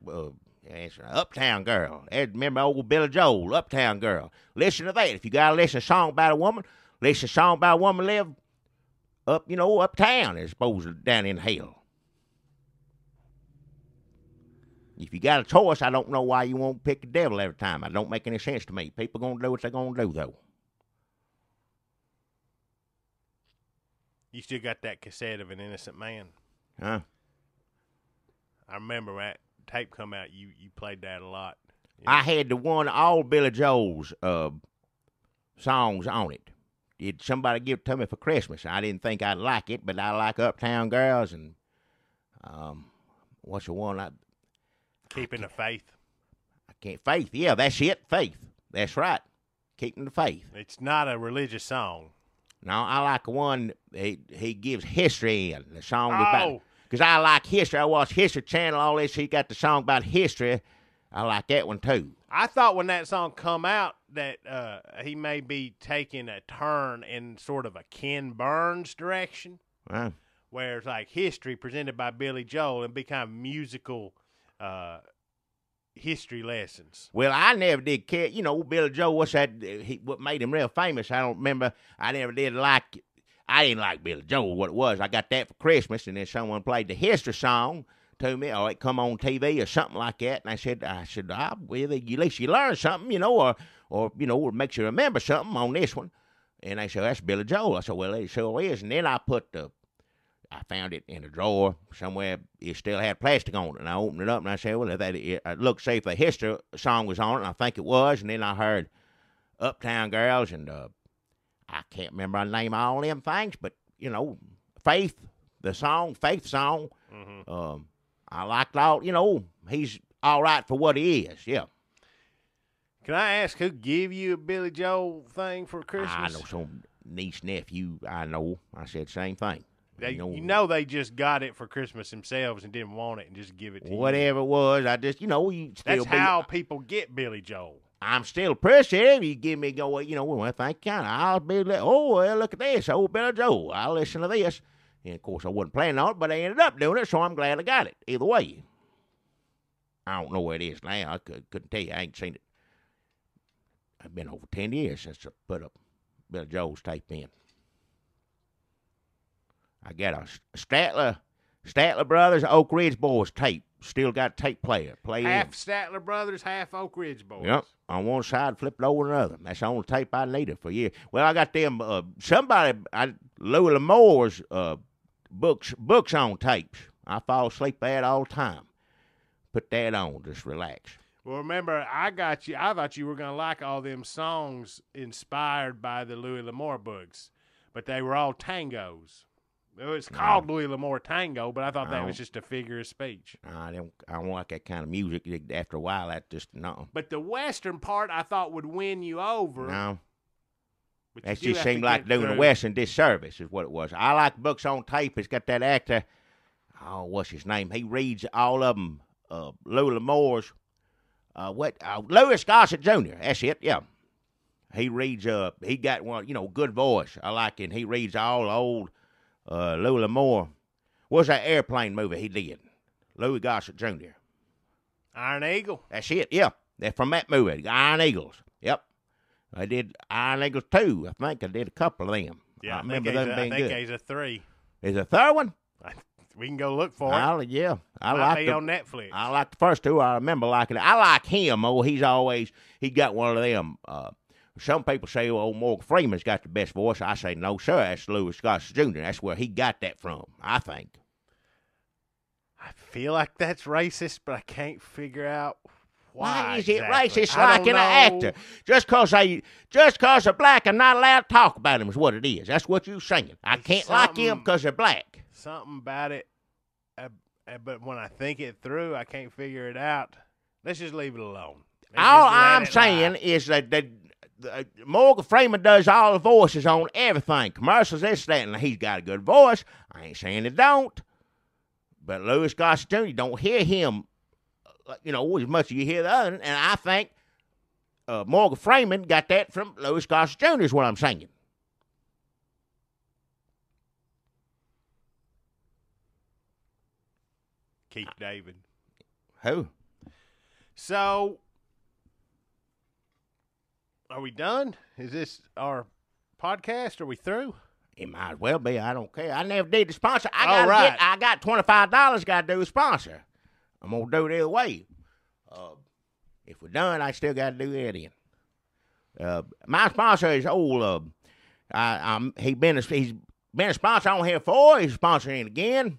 [SPEAKER 1] it's an uptown girl. Remember old Billy Joel, Uptown Girl. Listen to that. If you got to listen to a song about a woman, listen to a song about a woman live uptown as opposed to down in hell. If you got a choice, I don't know why you won't pick the devil every time. It don't make any sense to me. People gonna do what they're gonna do, though.
[SPEAKER 2] You still got that cassette of An Innocent Man?
[SPEAKER 1] Huh?
[SPEAKER 2] I remember when that tape come out, you played that a lot.
[SPEAKER 1] I had the one, all Billy Joel's songs on it. Did somebody give it to me for Christmas? I didn't think I'd like it, but I like Uptown Girls and what's the one?
[SPEAKER 2] Keeping the Faith.
[SPEAKER 1] I can't. Faith. Yeah, that's it. Faith. That's right. Keeping the Faith.
[SPEAKER 2] It's not a religious song.
[SPEAKER 1] No, I like the one he gives history in. The song about, because I like history. I watch History Channel, all this. He got the song about history. I like that one, too.
[SPEAKER 2] I thought when that song come out that he may be taking a turn in sort of a Ken Burns direction, where it's like history presented by Billy Joel and be kind of musical history lessons.
[SPEAKER 1] Well, I never did care. You know, Billy Joel, what's that? What made him real famous? I don't remember. I didn't like Billy Joel, what it was. I got that for Christmas, and then someone played the history song to me, or it come on TV or something like that, and I said, well, at least you learn something, you know, or you know, it makes you remember something on this one. And they said, that's Billy Joel. I said, well, it sure is. And then I found it in a drawer somewhere. It still had plastic on it, and I opened it up, and I said, well, I looked, see if the history song was on it, and I think it was. And then I heard Uptown Girls, and I can't remember the name of all them things, but, you know, Faith, the song, Faith song, I liked all, you know, he's all right for what he is, yeah.
[SPEAKER 2] Can I ask who gave you a Billy Joel thing for Christmas?
[SPEAKER 1] I know some niece, nephew, I know. I said the same thing.
[SPEAKER 2] You know they just got it for Christmas themselves and didn't want it and just give it to you.
[SPEAKER 1] Whatever it was, I just, you know,
[SPEAKER 2] that's how people get Billy Joel.
[SPEAKER 1] I'm still appreciative. You give me, you know, well, thank you. I'll be like, oh, well, look at this, old Billy Joel. I'll listen to this. And, of course, I wasn't planning on it, but I ended up doing it, so I'm glad I got it. Either way. I don't know where it is now. I couldn't tell you. I ain't seen it. It's been over 10 years since I put up Billy Joel's tape in. I got a Statler Brothers, Oak Ridge Boys tape. Still got a tape player.
[SPEAKER 2] Half Statler Brothers, half Oak Ridge Boys.
[SPEAKER 1] Yep. On one side, flipped over another. That's the only tape I needed for years. Well, I got them, Louis L'Amour's books on tapes. I fall asleep at all the time. Put that on, just relax.
[SPEAKER 2] Well, remember, I thought you were going to like all them songs inspired by the Louis L'Amour books, but they were all tangos. It was called Louis L'Amour Tango, but I thought that was just a figure of speech.
[SPEAKER 1] I don't like that kind of music. After a while, that just, no.
[SPEAKER 2] But the Western part I thought would win you over.
[SPEAKER 1] No. That just seemed like doing a Western disservice is what it was. I like books on tape. It's got that actor, what's his name? He reads all of them, Louis L'Amour's, Louis Gossett Jr., that's it, yeah. He reads, he got one, you know, good voice. I like it. He reads all the old Louis L'Amour. What's that airplane movie he did? Louis Gossett Jr.
[SPEAKER 2] Iron Eagle.
[SPEAKER 1] That's it, yeah. They're from that movie, Iron Eagles. Yep. I did Iron Eagles 2. I think I did a couple of them.
[SPEAKER 2] Yeah,
[SPEAKER 1] I remember them being good.
[SPEAKER 2] I think he's a 3.
[SPEAKER 1] Is a third one?
[SPEAKER 2] We can go look for it.
[SPEAKER 1] Yeah.
[SPEAKER 2] I like it on Netflix.
[SPEAKER 1] I like the first two. I remember liking it. I like him. Oh, he got one of them. Some people say, well, Morgan Freeman's got the best voice. I say, no, sir, that's Louis Gossett Jr. That's where he got that from, I think.
[SPEAKER 2] I feel like that's racist, but I can't figure out why
[SPEAKER 1] is it
[SPEAKER 2] exactly.
[SPEAKER 1] racist like an actor? Just because they're black, I'm not allowed to talk about him is what it is. That's what you're saying. I can't like him because they're black.
[SPEAKER 2] Something about it, but when I think it through, I can't figure it out. Let's just leave it alone.
[SPEAKER 1] All I'm saying is that Morgan Freeman does all the voices on everything. Commercials, this, that, and he's got a good voice. I ain't saying he don't. But Louis Gossett Jr., you don't hear him, you know, as much as you hear the other. And I think Morgan Freeman got that from Louis Gossett Jr. is what I'm saying.
[SPEAKER 2] Keith David.
[SPEAKER 1] Who?
[SPEAKER 2] So, are we done? Is this our podcast? Are we through?
[SPEAKER 1] It might as well be. I don't care. I never did the sponsor. I got $25. Got to do a sponsor. I'm gonna do it either way. If we're done, I still got to do that in. My sponsor is old. He's been a sponsor on here before. He's sponsoring again.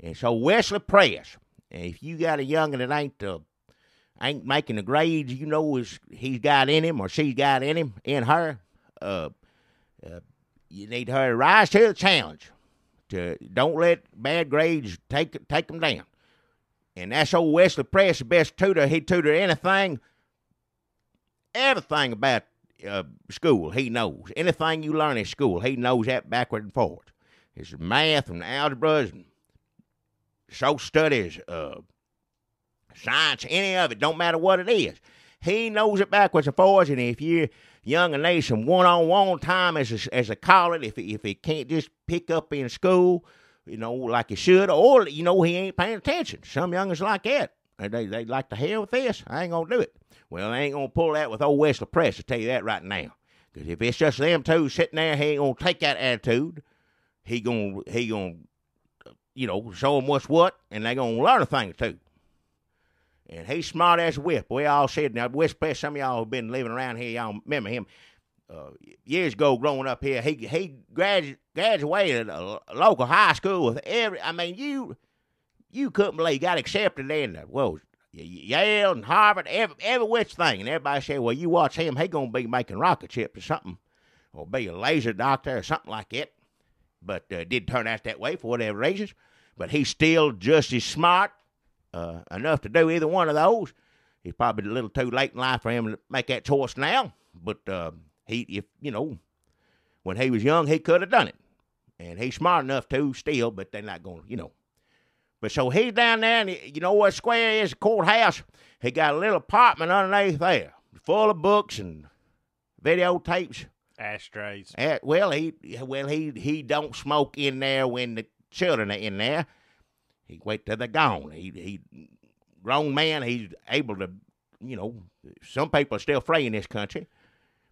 [SPEAKER 1] And so Wesley Press. And if you got a youngin' that ain't making the grades, you know he's got in him or she's got in her. You need her to rise to the challenge. Don't let bad grades take them down. And that's old Wesley Press, the best tutor. He tutored everything about school. He knows. Anything you learn at school, he knows that backward and forward. It's math and algebras and social studies, science, any of it. Don't matter what it is. He knows it backwards and forwards. And if you're young and need some one-on-one time, as I call it, if he can't just pick up in school, like he should, or, he ain't paying attention. Some youngins like that. They like to hell with this. I ain't going to do it. Well, I ain't going to pull that with old Wesley Press, I'll tell you that right now. Because if it's just them two sitting there, he ain't going to take that attitude. He going to show them what's what, and they going to learn a thing or two. And he's smart as a whip. We all said, now, Wesley Press, some of y'all have been living around here, y'all remember him. Years ago, growing up here, he graduated a local high school with you couldn't believe he got accepted in Yale and Harvard, every which thing. And everybody said, well, you watch him, he going to be making rocket ships or something, or be a laser doctor or something like that. But did turn out that way for whatever reasons. But he's still just as smart enough to do either one of those. It's probably a little too late in life for him to make that choice now. But when he was young, he could have done it. And he's smart enough to still, but they're not going to, But so he's down there, and you know what square is? The courthouse. He got a little apartment underneath there, full of books and videotapes.
[SPEAKER 2] Ashtrays.
[SPEAKER 1] He don't smoke in there when the children are in there. He wait till they're gone. He grown man. He's able to, some people are still free in this country,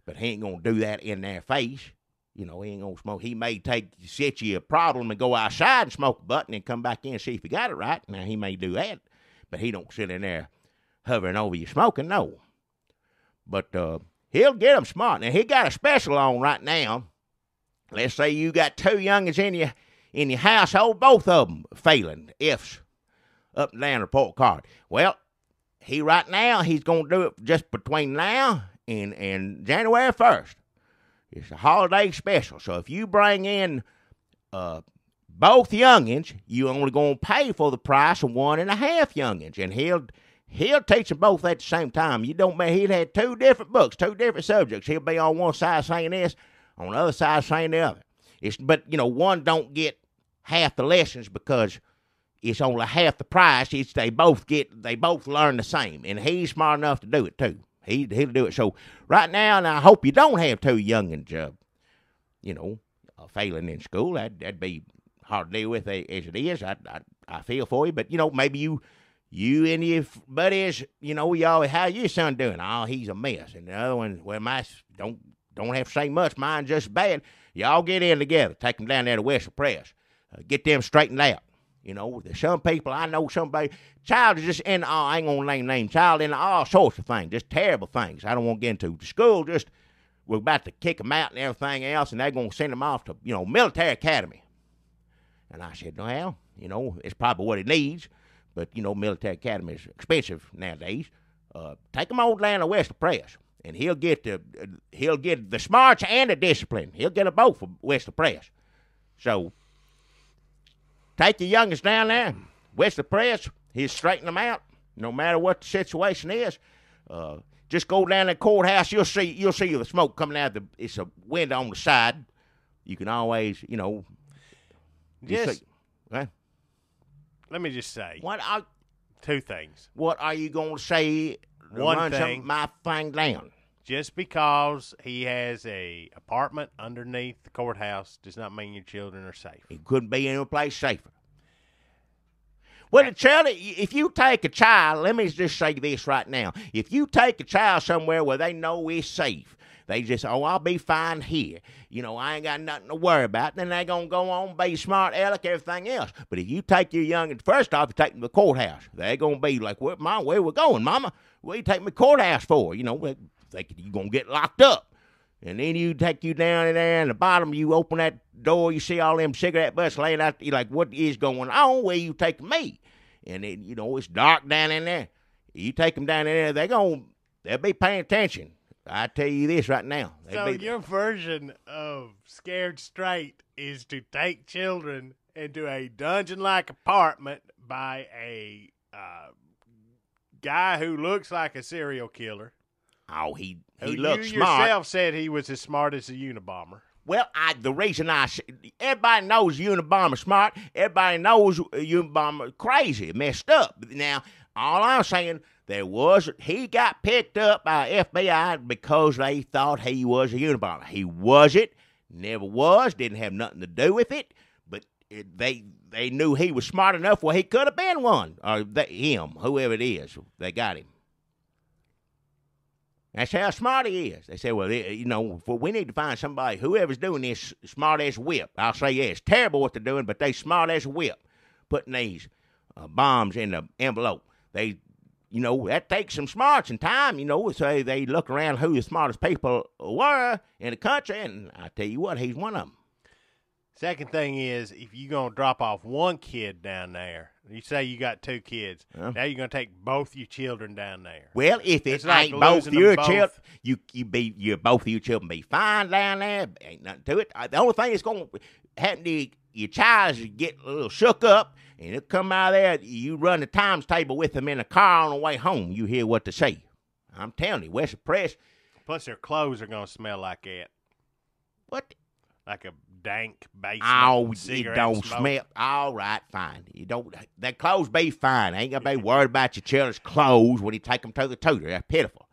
[SPEAKER 1] but he ain't gonna do that in their face. He ain't gonna smoke. He may set you a problem and go outside and smoke a button and come back in and see if you got it right. Now, he may do that, but he don't sit in there hovering over you smoking, no. But he'll get them smart. Now, he got a special on right now. Let's say you got two youngins in your household, both of them failing F's up and down the report card. Well, right now, he's going to do it just between now and January 1st. It's a holiday special. So if you bring in both youngins, you only going to pay for the price of 1.5 youngins. And he'll teach them both at the same time. He'll have two different books, two different subjects. He'll be on one side saying this, on the other side saying the other. But one don't get half the lessons because it's only half the price. They both learn the same, and he's smart enough to do it too. He'll do it. So right now, and I hope you don't have two youngins, failing in school. That'd be hard to deal with as it is. I feel for you, but maybe you and your buddies, y'all, how your son doing? Oh, he's a mess. And the other one, well, my don't have to say much. Mine's just bad. Y'all get in together. Take them down there to Wesley Press. Get them straightened out. There's some people, I know somebody, child is just in, I ain't going to name names, child in all sorts of things, just terrible things I don't want to get into. The school we're about to kick them out and everything else, and they're going to send them off to, military academy. And I said, well, it's probably what it needs, but, military academy is expensive nowadays. Take them on down to Wesley Press, and he'll get the smarts and the discipline. He'll get them both from Wesley Press. So, take your youngest down there, Wesley Press. He'll straighten them out, no matter what the situation is. Just go down to the courthouse. You'll see the smoke coming out. It's a window on the side. You can always,
[SPEAKER 2] Let me just say.
[SPEAKER 1] What
[SPEAKER 2] two things.
[SPEAKER 1] What are you going to say to
[SPEAKER 2] One thing.
[SPEAKER 1] my thing down?
[SPEAKER 2] Just because he has a apartment underneath the courthouse does not mean your children are safe.
[SPEAKER 1] It couldn't be any place safer. Well, Charlie, if you take a child, let me just say this right now. If you take a child somewhere where they know it's safe, they just, I'll be fine here. I ain't got nothing to worry about. Then they going to go on, be smart aleck, everything else. But if you take your youngin', first off, you take them to the courthouse. They're going to be like, where we going, Mama? What you take me to the courthouse for? Thinking you going to get locked up. And then you take you down in there, and the bottom, you open that door, you see all them cigarette butts laying out. You're like, what is going on? Where you taking me? And then, it's dark down in there. You take them down in there, they'll be paying attention. I tell you this right now.
[SPEAKER 2] So your version of scared straight is to take children into a dungeon-like apartment by a guy who looks like a serial killer.
[SPEAKER 1] Oh, he looks
[SPEAKER 2] you
[SPEAKER 1] smart. You
[SPEAKER 2] yourself said he was as smart as a Unabomber.
[SPEAKER 1] Well, the reason everybody knows Unabomber smart. Everybody knows Unabomber crazy, messed up. Now, all I'm saying, he got picked up by FBI because they thought he was a Unabomber. He wasn't, never was, didn't have nothing to do with it. But they knew he was smart enough where he could have been one, or him, whoever it is. They got him. That's how smart he is. They say, well, we need to find somebody, whoever's doing this, smart as a whip. I'll say, yeah, it's terrible what they're doing, but they smart as a whip, putting these bombs in the envelope. That takes some smarts and time, so they look around who the smartest people were in the country, and I tell you what, he's one of them.
[SPEAKER 2] Second thing is, if you're going to drop off one kid down there, you say you got 2 kids, now you're going to take both your children down there.
[SPEAKER 1] Well, if it ain't both your children, both of your children be fine down there. Ain't nothing to it. The only thing that's going to happen to your child is you get a little shook up, and it'll come out of there. You run the times table with them in the car on the way home. You hear what they say. I'm telling you, Wesley Press.
[SPEAKER 2] Plus, their clothes are going to smell like that.
[SPEAKER 1] What?
[SPEAKER 2] Like a dank basement.
[SPEAKER 1] Oh, it don't smell. All right, fine. That clothes be fine. Ain't gonna be worried about your children's clothes when you take them to the tutor. That's pitiful.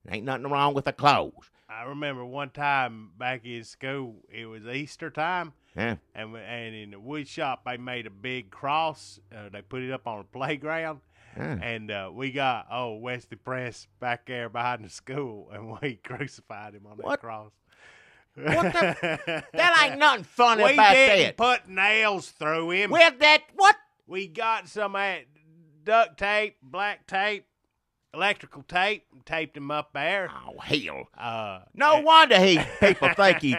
[SPEAKER 1] There ain't nothing wrong with the clothes.
[SPEAKER 2] I remember one time back in school, it was Easter time.
[SPEAKER 1] Yeah.
[SPEAKER 2] And in the wood shop, they made a big cross. They put it up on the playground.
[SPEAKER 1] Yeah.
[SPEAKER 2] And we got Wesley Press back there behind the school, and we crucified him on that cross.
[SPEAKER 1] What that ain't nothing funny about that.
[SPEAKER 2] We didn't put nails through him.
[SPEAKER 1] Well, what?
[SPEAKER 2] We got some duct tape, black tape, electrical tape, and taped him up there.
[SPEAKER 1] Oh, hell. No wonder people think he's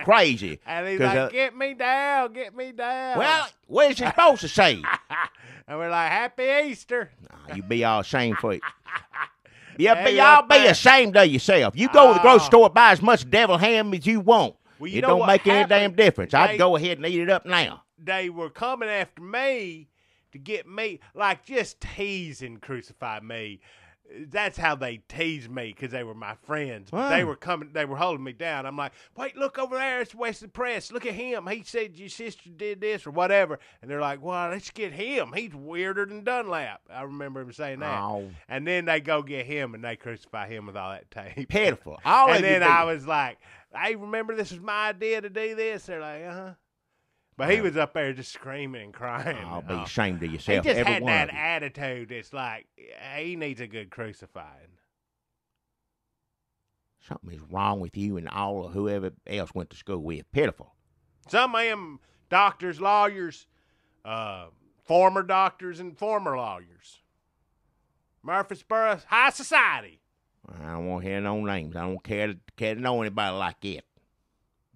[SPEAKER 1] crazy.
[SPEAKER 2] And he's like, get me down, get me down.
[SPEAKER 1] Well, what is he supposed to say?
[SPEAKER 2] And we're like, Happy Easter.
[SPEAKER 1] You be all ashamed for it. Y'all be ashamed of yourself. You go to the grocery store, buy as much devil ham as you want.
[SPEAKER 2] Well,
[SPEAKER 1] it don't make any damn difference. I'd go ahead and eat it up now.
[SPEAKER 2] They were coming after me to get me, like just teasing, crucify me. That's how they teased me because they were my friends.
[SPEAKER 1] Wow.
[SPEAKER 2] They were coming. They were holding me down. I'm like, wait, look over there. It's Wesley Press. Look at him. He said your sister did this or whatever. And they're like, well, let's get him. He's weirder than Dunlap. I remember him saying that.
[SPEAKER 1] Oh.
[SPEAKER 2] And then they go get him and they crucify him with all that tape.
[SPEAKER 1] Pitiful.
[SPEAKER 2] And then I was like, hey, remember this was my idea to do this? They're like, uh-huh. But he was up there just screaming and crying.
[SPEAKER 1] I'll be ashamed of yourself.
[SPEAKER 2] He just
[SPEAKER 1] every
[SPEAKER 2] had
[SPEAKER 1] one
[SPEAKER 2] that
[SPEAKER 1] of you.
[SPEAKER 2] attitude that's like, he needs a good crucifying.
[SPEAKER 1] Something is wrong with you and all of whoever else went to school with. Pitiful.
[SPEAKER 2] Some of them doctors, lawyers, former doctors, and former lawyers. Murfreesboro High Society.
[SPEAKER 1] I don't want to hear no names. I don't care to know anybody like that.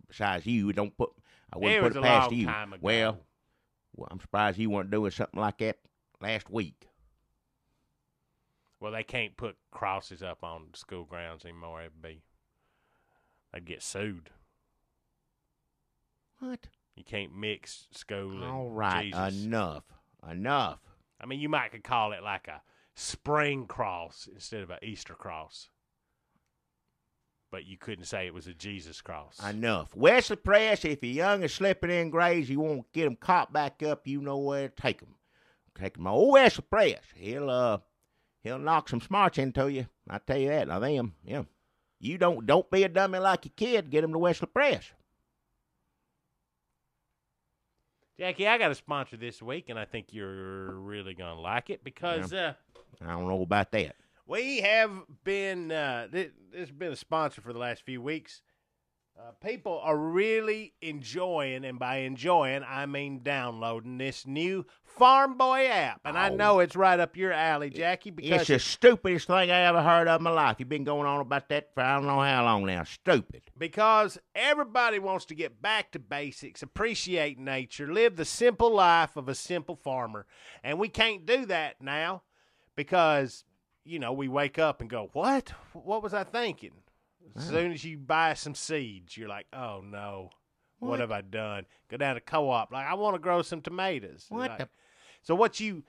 [SPEAKER 1] Besides you, I wouldn't put it past you.
[SPEAKER 2] Time ago.
[SPEAKER 1] Well, I'm surprised you weren't doing something like that last week.
[SPEAKER 2] Well, they can't put crosses up on school grounds anymore. They'd get sued.
[SPEAKER 1] What?
[SPEAKER 2] You can't mix school and
[SPEAKER 1] all right,
[SPEAKER 2] Jesus.
[SPEAKER 1] Enough.
[SPEAKER 2] I mean, you might could call it like a spring cross instead of an Easter cross. But you couldn't say it was a Jesus cross.
[SPEAKER 1] Enough. Wesley Press, if you're young and slipping in grades, you want to get them caught back up, you know where to take them. Take them. Old Wesley Press, he'll knock some smarts into you. I tell you that. Now them, yeah. You don't be a dummy like your kid. Get him to Wesley Press.
[SPEAKER 2] Jackie, I got a sponsor this week, and I think you're really going to like it because
[SPEAKER 1] I don't know about that.
[SPEAKER 2] we have been this has been a sponsor for the last few weeks. People are really enjoying, and by enjoying, I mean downloading this new Farm Boy app. And I know it's right up your alley, Jackie, because
[SPEAKER 1] It's the stupidest thing I ever heard of in my life. You've been going on about that for I don't know how long now. Stupid.
[SPEAKER 2] Because everybody wants to get back to basics, appreciate nature, live the simple life of a simple farmer. And we can't do that now because, we wake up and go, what? What was I thinking? As soon as you buy some seeds, you're like, oh, no. What have I done? Go down to co-op. Like, I want to grow some tomatoes. So what you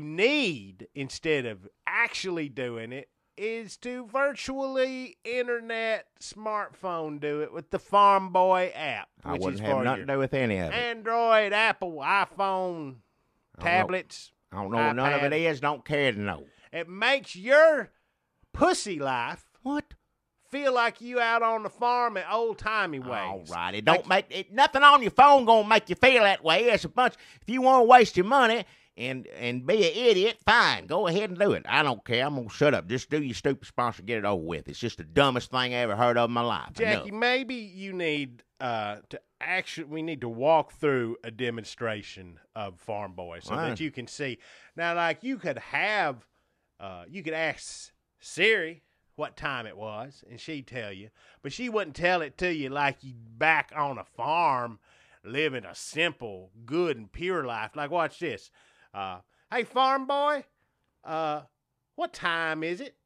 [SPEAKER 2] need instead of actually doing it is to virtually internet smartphone do it with the Farm Boy app.
[SPEAKER 1] I wouldn't have nothing to do with any of it.
[SPEAKER 2] Android, Apple, iPhone, tablets.
[SPEAKER 1] I don't know what none of it is. Don't care to know.
[SPEAKER 2] It makes your pussy life
[SPEAKER 1] What?
[SPEAKER 2] feel like you out on the farm in old-timey ways.
[SPEAKER 1] All right. It don't make it, nothing on your phone gonna make you feel that way. It's a bunch. If you want to waste your money and be an idiot, fine. Go ahead and do it. I don't care. I'm gonna shut up. Just do your stupid sponsor. Get it over with. It's just the dumbest thing I ever heard of in my life.
[SPEAKER 2] Jackie, maybe you need we need to walk through a demonstration of Farm Boy so that you can see. Now, like you could ask Siri what time it was, and she'd tell you. But she wouldn't tell it to you like you back on a farm living a simple, good, and pure life. Like, watch this. Hey, Farm Boy, what time is it?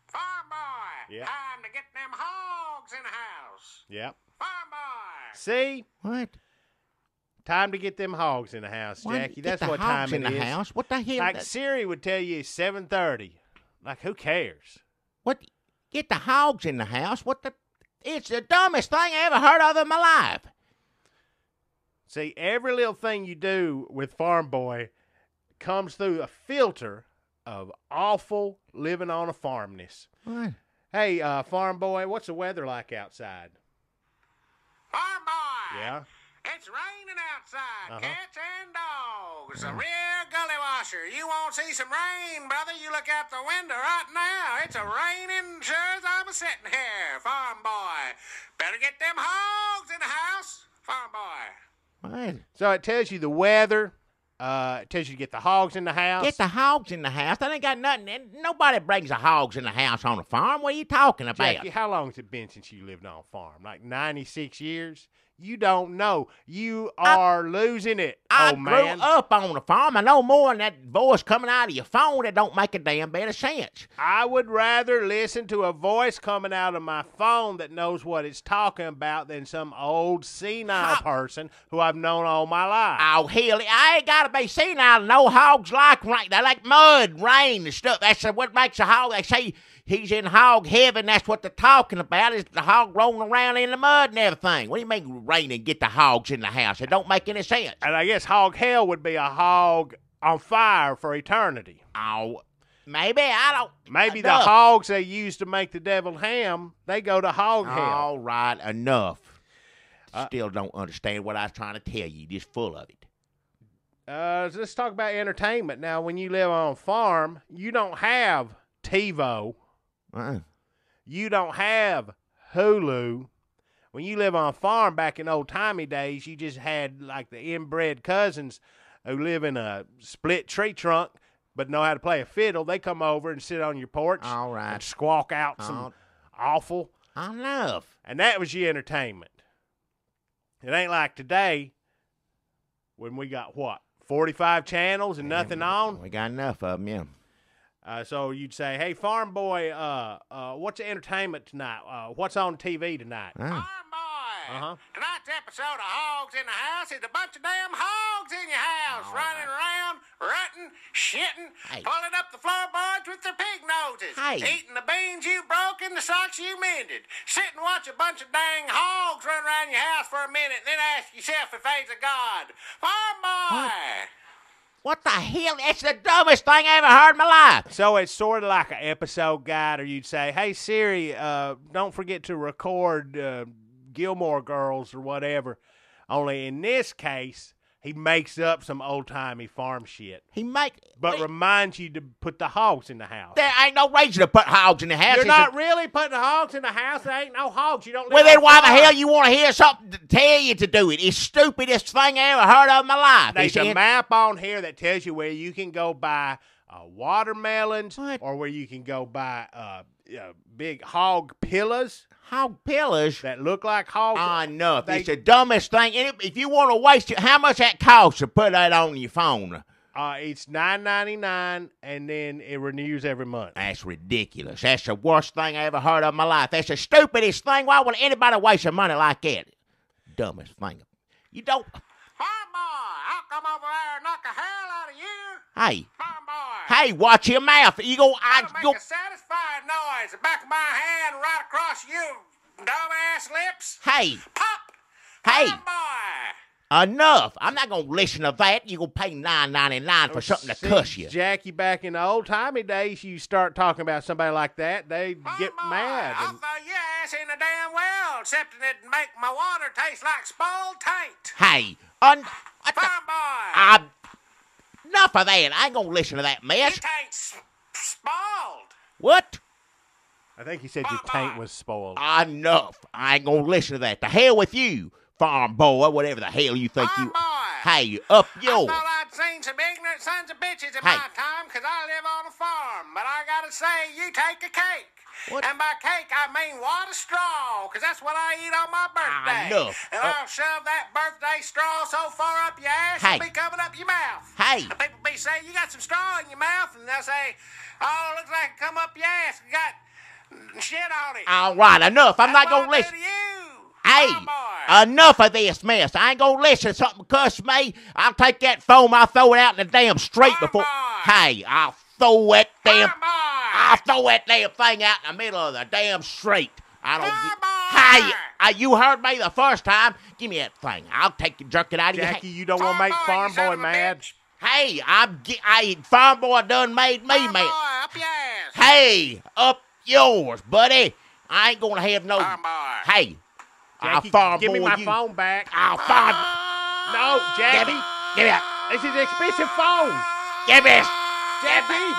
[SPEAKER 3] Farm Boy,
[SPEAKER 2] Yep.
[SPEAKER 3] time to get them hogs in the house.
[SPEAKER 2] Yep.
[SPEAKER 3] Farm Boy.
[SPEAKER 2] See?
[SPEAKER 1] What?
[SPEAKER 2] Time to get them hogs in the house, Jackie. That's what time it is.
[SPEAKER 1] in the house? What the hell?
[SPEAKER 2] Like Siri would tell you it's 7:30. Like, who cares?
[SPEAKER 1] What? Get the hogs in the house? What the? It's the dumbest thing I ever heard of in my life.
[SPEAKER 2] See, every little thing you do with Farm Boy comes through a filter of awful living on a farmness.
[SPEAKER 1] What?
[SPEAKER 2] Hey, Farm Boy, what's the weather like outside?
[SPEAKER 3] Farm Boy.
[SPEAKER 2] Yeah?
[SPEAKER 3] It's raining outside,
[SPEAKER 2] Uh-huh.
[SPEAKER 3] cats and dogs. A real gully washer. You won't see some rain, brother. You look out the window right now. It's a raining sure as I'm a sitting here. Farm Boy. Better get them hogs in the house. Farm Boy.
[SPEAKER 1] What?
[SPEAKER 2] So it tells you the weather. It tells you to get the hogs in the house.
[SPEAKER 1] Get the hogs in the house. That ain't got nothing. Nobody brings the hogs in the house on a farm. What are you talking about?
[SPEAKER 2] Jackie, how long has it been since you lived on a farm? Like 96 years? You don't know. You are losing it,
[SPEAKER 1] I
[SPEAKER 2] man.
[SPEAKER 1] grew up on a farm. I know more than that voice coming out of your phone that don't make a damn bit of sense.
[SPEAKER 2] I would rather listen to a voice coming out of my phone that knows what it's talking about than some old senile person who I've known all my life.
[SPEAKER 1] Oh, hell, I ain't got to be senile to know hogs like rain. They like mud, rain, and stuff. That's what makes a hog. They say he's in hog heaven. That's what they're talking about, is the hog rolling around in the mud and everything. What do you mean rain and get the hogs in the house? It don't make any sense.
[SPEAKER 2] And I guess hog hell would be a hog on fire for eternity.
[SPEAKER 1] Oh, maybe. I don't.
[SPEAKER 2] Maybe the
[SPEAKER 1] enough.
[SPEAKER 2] hogs they use to make the deviled ham, they go to hog hell.
[SPEAKER 1] All right, enough. Still don't understand what I was trying to tell you. You're just full of it.
[SPEAKER 2] Let's talk about entertainment. Now, when you live on a farm, you don't have TiVo. You don't have Hulu. When you live on a farm back in old-timey days, you just had, like, the inbred cousins who live in a split tree trunk but know how to play a fiddle. They come over and sit on your porch
[SPEAKER 1] All right.
[SPEAKER 2] and squawk out some awful.
[SPEAKER 1] Enough.
[SPEAKER 2] And that was your entertainment. It ain't like today when we got, 45 channels and nothing on?
[SPEAKER 1] We got enough of them, yeah.
[SPEAKER 2] So you'd say, hey, Farm Boy, what's the entertainment tonight? What's on TV tonight?
[SPEAKER 3] Farm Boy.
[SPEAKER 2] Uh-huh.
[SPEAKER 3] Tonight's episode of Hogs in the House is a bunch of damn hogs in your house running around, rutting, shitting, pulling up the floorboards with their pig noses, eating the beans you broke and the socks you mended. Sit and watch a bunch of dang hogs run around your house for a minute and then ask yourself if there's a God. Farm Boy.
[SPEAKER 1] What the hell? That's the dumbest thing I ever heard in my life.
[SPEAKER 2] So it's sort of like an episode guide, or you'd say, hey, Siri, don't forget to record Gilmore Girls or whatever Only in this case, he makes up some old-timey farm shit. But reminds you to put the hogs in the house.
[SPEAKER 1] There ain't no reason to put hogs in the house.
[SPEAKER 2] You're not really putting the hogs in the house. There ain't no hogs. You don't live
[SPEAKER 1] Well, then why the
[SPEAKER 2] farm.
[SPEAKER 1] hell you want to hear something to tell you to do it? It's the stupidest thing I ever heard of in my life.
[SPEAKER 2] There's a map on here that tells you where you can go buy watermelons or where you can go buy big hog pillars.
[SPEAKER 1] Hog pillars?
[SPEAKER 2] That look like hogs.
[SPEAKER 1] Enough. It's the dumbest thing. And if you want to waste it, how much that costs to put that on your phone?
[SPEAKER 2] It's $9.99, and then it renews every month.
[SPEAKER 1] That's ridiculous. That's the worst thing I ever heard of in my life. That's the stupidest thing. Why would anybody waste their money like that? Dumbest thing. You don't...
[SPEAKER 3] Farm boy, I'll come over there and knock the hell out of you.
[SPEAKER 1] Hey.
[SPEAKER 3] Farm boy.
[SPEAKER 1] Hey, watch your mouth. You go...
[SPEAKER 3] I'll make a satisfied noise. The back of my hand right across you, dumbass lips.
[SPEAKER 1] Hey.
[SPEAKER 3] Pop.
[SPEAKER 1] Hey.
[SPEAKER 3] Farm boy.
[SPEAKER 1] Enough. I'm not going to listen to that. You're going to pay $9.99 for something to cuss you.
[SPEAKER 2] Jackie, back in the old-timey days, you start talking about somebody like that, they get mad.
[SPEAKER 3] I'll throw your ass in the damn well, except it'd make my water taste like spoiled taint.
[SPEAKER 1] Hey.
[SPEAKER 3] Farm boy.
[SPEAKER 1] Enough of that. I ain't going to listen to that mess.
[SPEAKER 3] Your taint's spoiled.
[SPEAKER 1] What?
[SPEAKER 2] I think he said your taint was spoiled.
[SPEAKER 1] Enough. I ain't going to listen to that. The hell with you, farm boy, whatever the hell you think
[SPEAKER 3] farm
[SPEAKER 1] you...
[SPEAKER 3] boy.
[SPEAKER 1] Hey, up yours.
[SPEAKER 3] I thought I'd seen some ignorant sons of bitches in my time because I live on a farm. But I got to say, you take a cake.
[SPEAKER 1] What?
[SPEAKER 3] And by cake, I mean water straw, because that's what I eat on my birthday.
[SPEAKER 1] Enough.
[SPEAKER 3] And I'll shove that birthday straw so far up your ass, it'll be coming up your mouth.
[SPEAKER 1] Hey.
[SPEAKER 3] And people be saying, you got some straw in your mouth, and they'll say, oh, it looks like it come up your ass. You got shit on it.
[SPEAKER 1] All right, enough. I'm not going to listen. Hey, enough of this mess. I ain't going to listen to something cuss me. I'll take that foam, I'll throw it out in the damn street before... Hey, I'll throw that damn... I'll throw that damn thing out in the middle of the damn street. I don't... Hey, you heard me the first time. Give me that thing. I'll take and jerk it out of your hand.
[SPEAKER 2] Jackie, you don't want to make Farm Boy mad?
[SPEAKER 1] Hey, Farm Boy done made me mad.
[SPEAKER 3] Up your ass.
[SPEAKER 1] Hey, up yours, buddy. I ain't going to have no... Hey,
[SPEAKER 2] Jackie, give me my phone back. No, Jackie.
[SPEAKER 1] Give me it.
[SPEAKER 2] This is an expensive phone.
[SPEAKER 1] Give me it.
[SPEAKER 2] Jackie.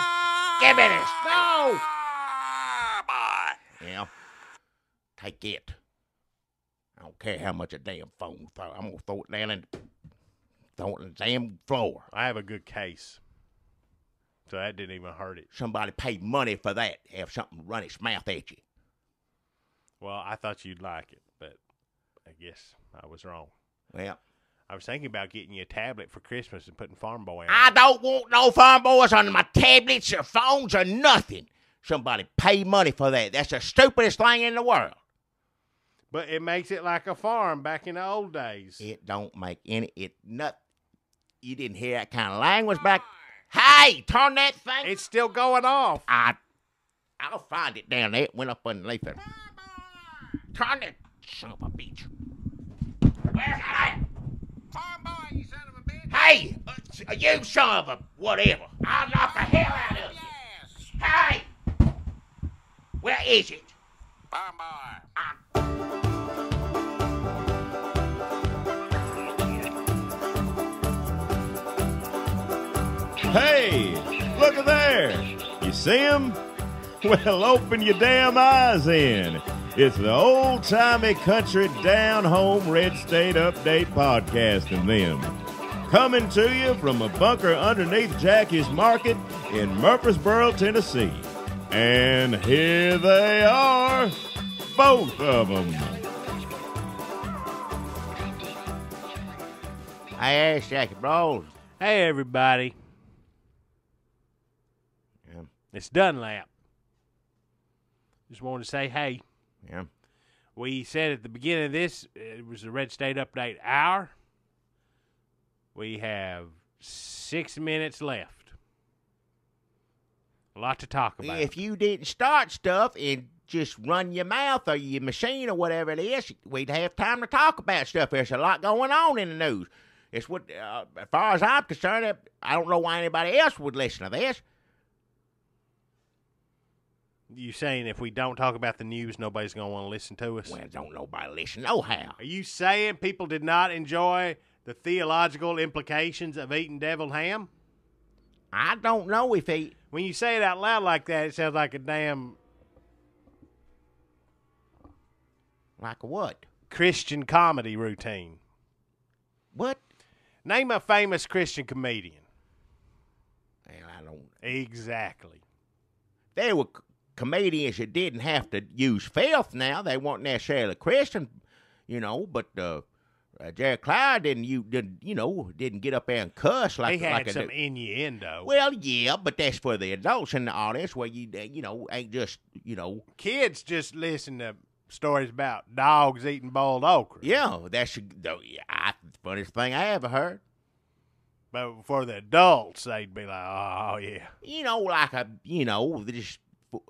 [SPEAKER 1] Give me this.
[SPEAKER 2] No.
[SPEAKER 1] Yeah. Take it. I don't care how much a damn phone throw. I'm going to throw it down and throw it on the damn floor.
[SPEAKER 2] I have a good case. So that didn't even hurt it.
[SPEAKER 1] Somebody paid money for that. Have something run its mouth at you.
[SPEAKER 2] Well, I thought you'd like it, but I guess I was wrong.
[SPEAKER 1] Well,
[SPEAKER 2] I was thinking about getting you a tablet for Christmas and putting Farm Boy on
[SPEAKER 1] I
[SPEAKER 2] it.
[SPEAKER 1] don't want no Farm Boys on my tablets or phones or nothing. Somebody pay money for that. That's the stupidest thing in the world.
[SPEAKER 2] But it makes it like a farm back in the old days.
[SPEAKER 1] It don't make any... You didn't hear that kind of language back... Hey, turn that thing...
[SPEAKER 2] It's still going off.
[SPEAKER 1] I'll find it down there. It went up underneath it. Turn it, son of a bitch. Where's that?
[SPEAKER 3] Farm boy, you son of a bitch.
[SPEAKER 1] Hey, you son of a whatever. I'll knock the hell out of you.
[SPEAKER 3] Yes.
[SPEAKER 1] Hey, where is it?
[SPEAKER 3] Farm boy.
[SPEAKER 4] Hey, look at there. You see him? Well, open your damn eyes in. It's the old-timey country down-home red state update podcast and them. Coming to you from a bunker underneath Jackie's Market in Murfreesboro, Tennessee. And here they are, both of them.
[SPEAKER 1] Hey, it's Jackie Bros.
[SPEAKER 2] Hey, everybody.
[SPEAKER 1] Yeah.
[SPEAKER 2] It's Dunlap. Just wanted to say, hey.
[SPEAKER 1] Yeah.
[SPEAKER 2] We said at the beginning of this, it was the Red State Update hour. We have 6 minutes left. A lot to talk about.
[SPEAKER 1] If you didn't start stuff and just run your mouth or your machine or whatever it is, we'd have time to talk about stuff. There's a lot going on in the news. It's what, as far as I'm concerned, I don't know why anybody else would listen to this.
[SPEAKER 2] You saying if we don't talk about the news, nobody's going to want to listen to us?
[SPEAKER 1] Well, don't nobody listen no how.
[SPEAKER 2] Are you saying people did not enjoy the theological implications of eating deviled ham?
[SPEAKER 1] I don't know if he...
[SPEAKER 2] When you say it out loud like that, it sounds like a damn...
[SPEAKER 1] Like a what?
[SPEAKER 2] Christian comedy routine.
[SPEAKER 1] What?
[SPEAKER 2] Name a famous Christian comedian.
[SPEAKER 1] Well, I don't...
[SPEAKER 2] Exactly.
[SPEAKER 1] There were comedians that didn't have to use filth now. They weren't necessarily Christian, but Jerry Clower didn't get up there and cuss like
[SPEAKER 2] he had
[SPEAKER 1] like
[SPEAKER 2] some innuendo.
[SPEAKER 1] Well, yeah, but that's for the adults in the audience where you ain't just,
[SPEAKER 2] Kids just listen to stories about dogs eating boiled okra.
[SPEAKER 1] Yeah, that's the funniest thing I ever heard.
[SPEAKER 2] But for the adults, they'd be like, oh, yeah.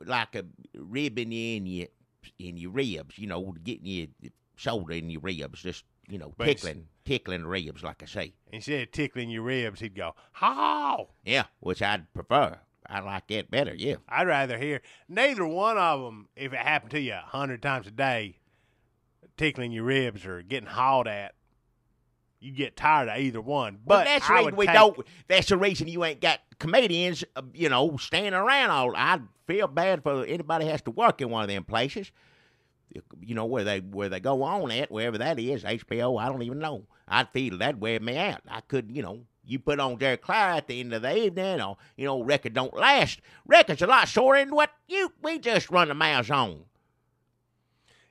[SPEAKER 1] Like a ribbon in your ribs, getting your shoulder in your ribs, just, tickling the ribs, like I say.
[SPEAKER 2] Instead of tickling your ribs, he'd go, how?
[SPEAKER 1] Yeah, which I'd prefer. I like that better, yeah.
[SPEAKER 2] I'd rather hear neither one of them, if it happened to you 100 times a day, tickling your ribs or getting hauled at. You get tired of either one. But
[SPEAKER 1] that's the reason we don't. That's the reason you ain't got comedians, standing around all. I feel bad for anybody who has to work in one of them places. Where they go on at, wherever that is, HBO. I don't even know. I'd feel that wear me out. I could, you put on Jerry Clower at the end of the evening, or record don't last. Record's a lot shorter than what we just run the mouths on.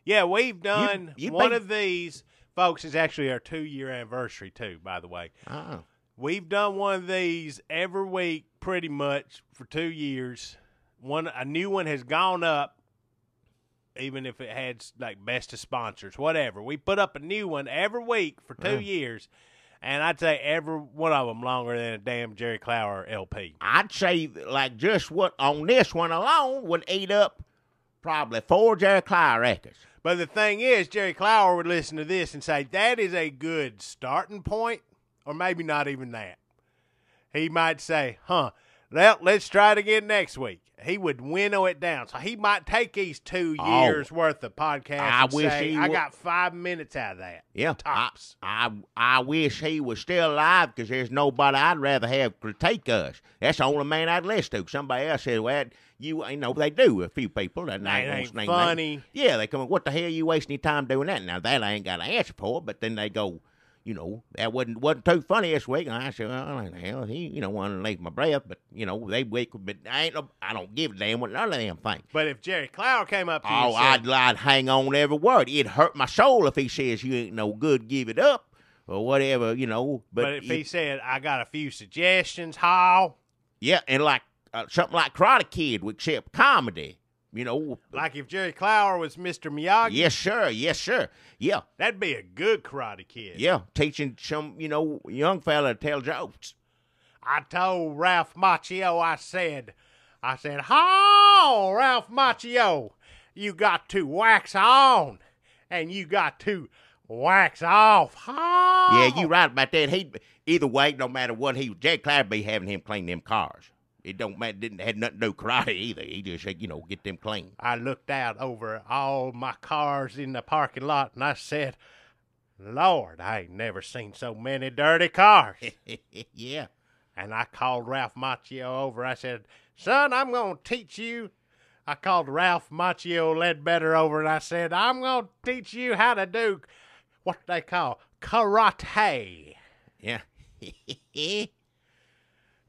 [SPEAKER 2] Yeah, we've done one of these. Folks, it's actually our 2-year anniversary, too, by the way.
[SPEAKER 1] Oh.
[SPEAKER 2] We've done one of these every week pretty much for 2 years. A new one has gone up, even if it had, like, best of sponsors, whatever. We put up a new one every week for 2 years, and I'd say every one of them longer than a damn Jerry Clower LP.
[SPEAKER 1] I'd say, like, just what on this one alone would eat up probably 4 Jerry Clower records.
[SPEAKER 2] But the thing is, Jerry Clower would listen to this and say, that is a good starting point, or maybe not even that. He might say, well, let's try it again next week. He would winnow it down. So he might take these 2 years worth of podcasts I got 5 minutes out of that.
[SPEAKER 1] Yeah.
[SPEAKER 2] Tops.
[SPEAKER 1] I wish he was still alive because there's nobody I'd rather have critique us. That's the only man I'd listen to. Somebody else said, well, they do, a few people. That
[SPEAKER 2] ain't funny.
[SPEAKER 1] Yeah, they come, what the hell are you wasting your time doing that? Now, that I ain't got an answer for, but then they go, that wasn't too funny this week. And I said, well, hell, he, wanted to leave my breath, but, they weak, but I don't give a damn what none of them think.
[SPEAKER 2] But if Jerry Clower came up to you and said,
[SPEAKER 1] I'd hang on every word. It'd hurt my soul if he says you ain't no good, give it up, or whatever,
[SPEAKER 2] But if he said, I got a few suggestions, how?
[SPEAKER 1] Yeah, and like, something like Karate Kid, except comedy,
[SPEAKER 2] Like if Jerry Clower was Mr. Miyagi?
[SPEAKER 1] Yes, sir. Yeah.
[SPEAKER 2] That'd be a good Karate Kid.
[SPEAKER 1] Yeah, teaching some, young fella to tell jokes.
[SPEAKER 2] I told Ralph Macchio, I said, Ralph Macchio, you got to wax on, and you got to wax off.
[SPEAKER 1] Yeah, you right about that. Either way, no matter what, Jerry Clower be having him clean them cars. It don't matter. Had nothing to do with karate either. He just said, get them clean.
[SPEAKER 2] I looked out over all my cars in the parking lot, and I said, Lord, I ain't never seen so many dirty cars.
[SPEAKER 1] Yeah.
[SPEAKER 2] And I called Ralph Macchio over. I said, son, I'm going to teach you. I called Ralph Macchio Ledbetter over, and I said, I'm going to teach you how to do what they call karate.
[SPEAKER 1] Yeah.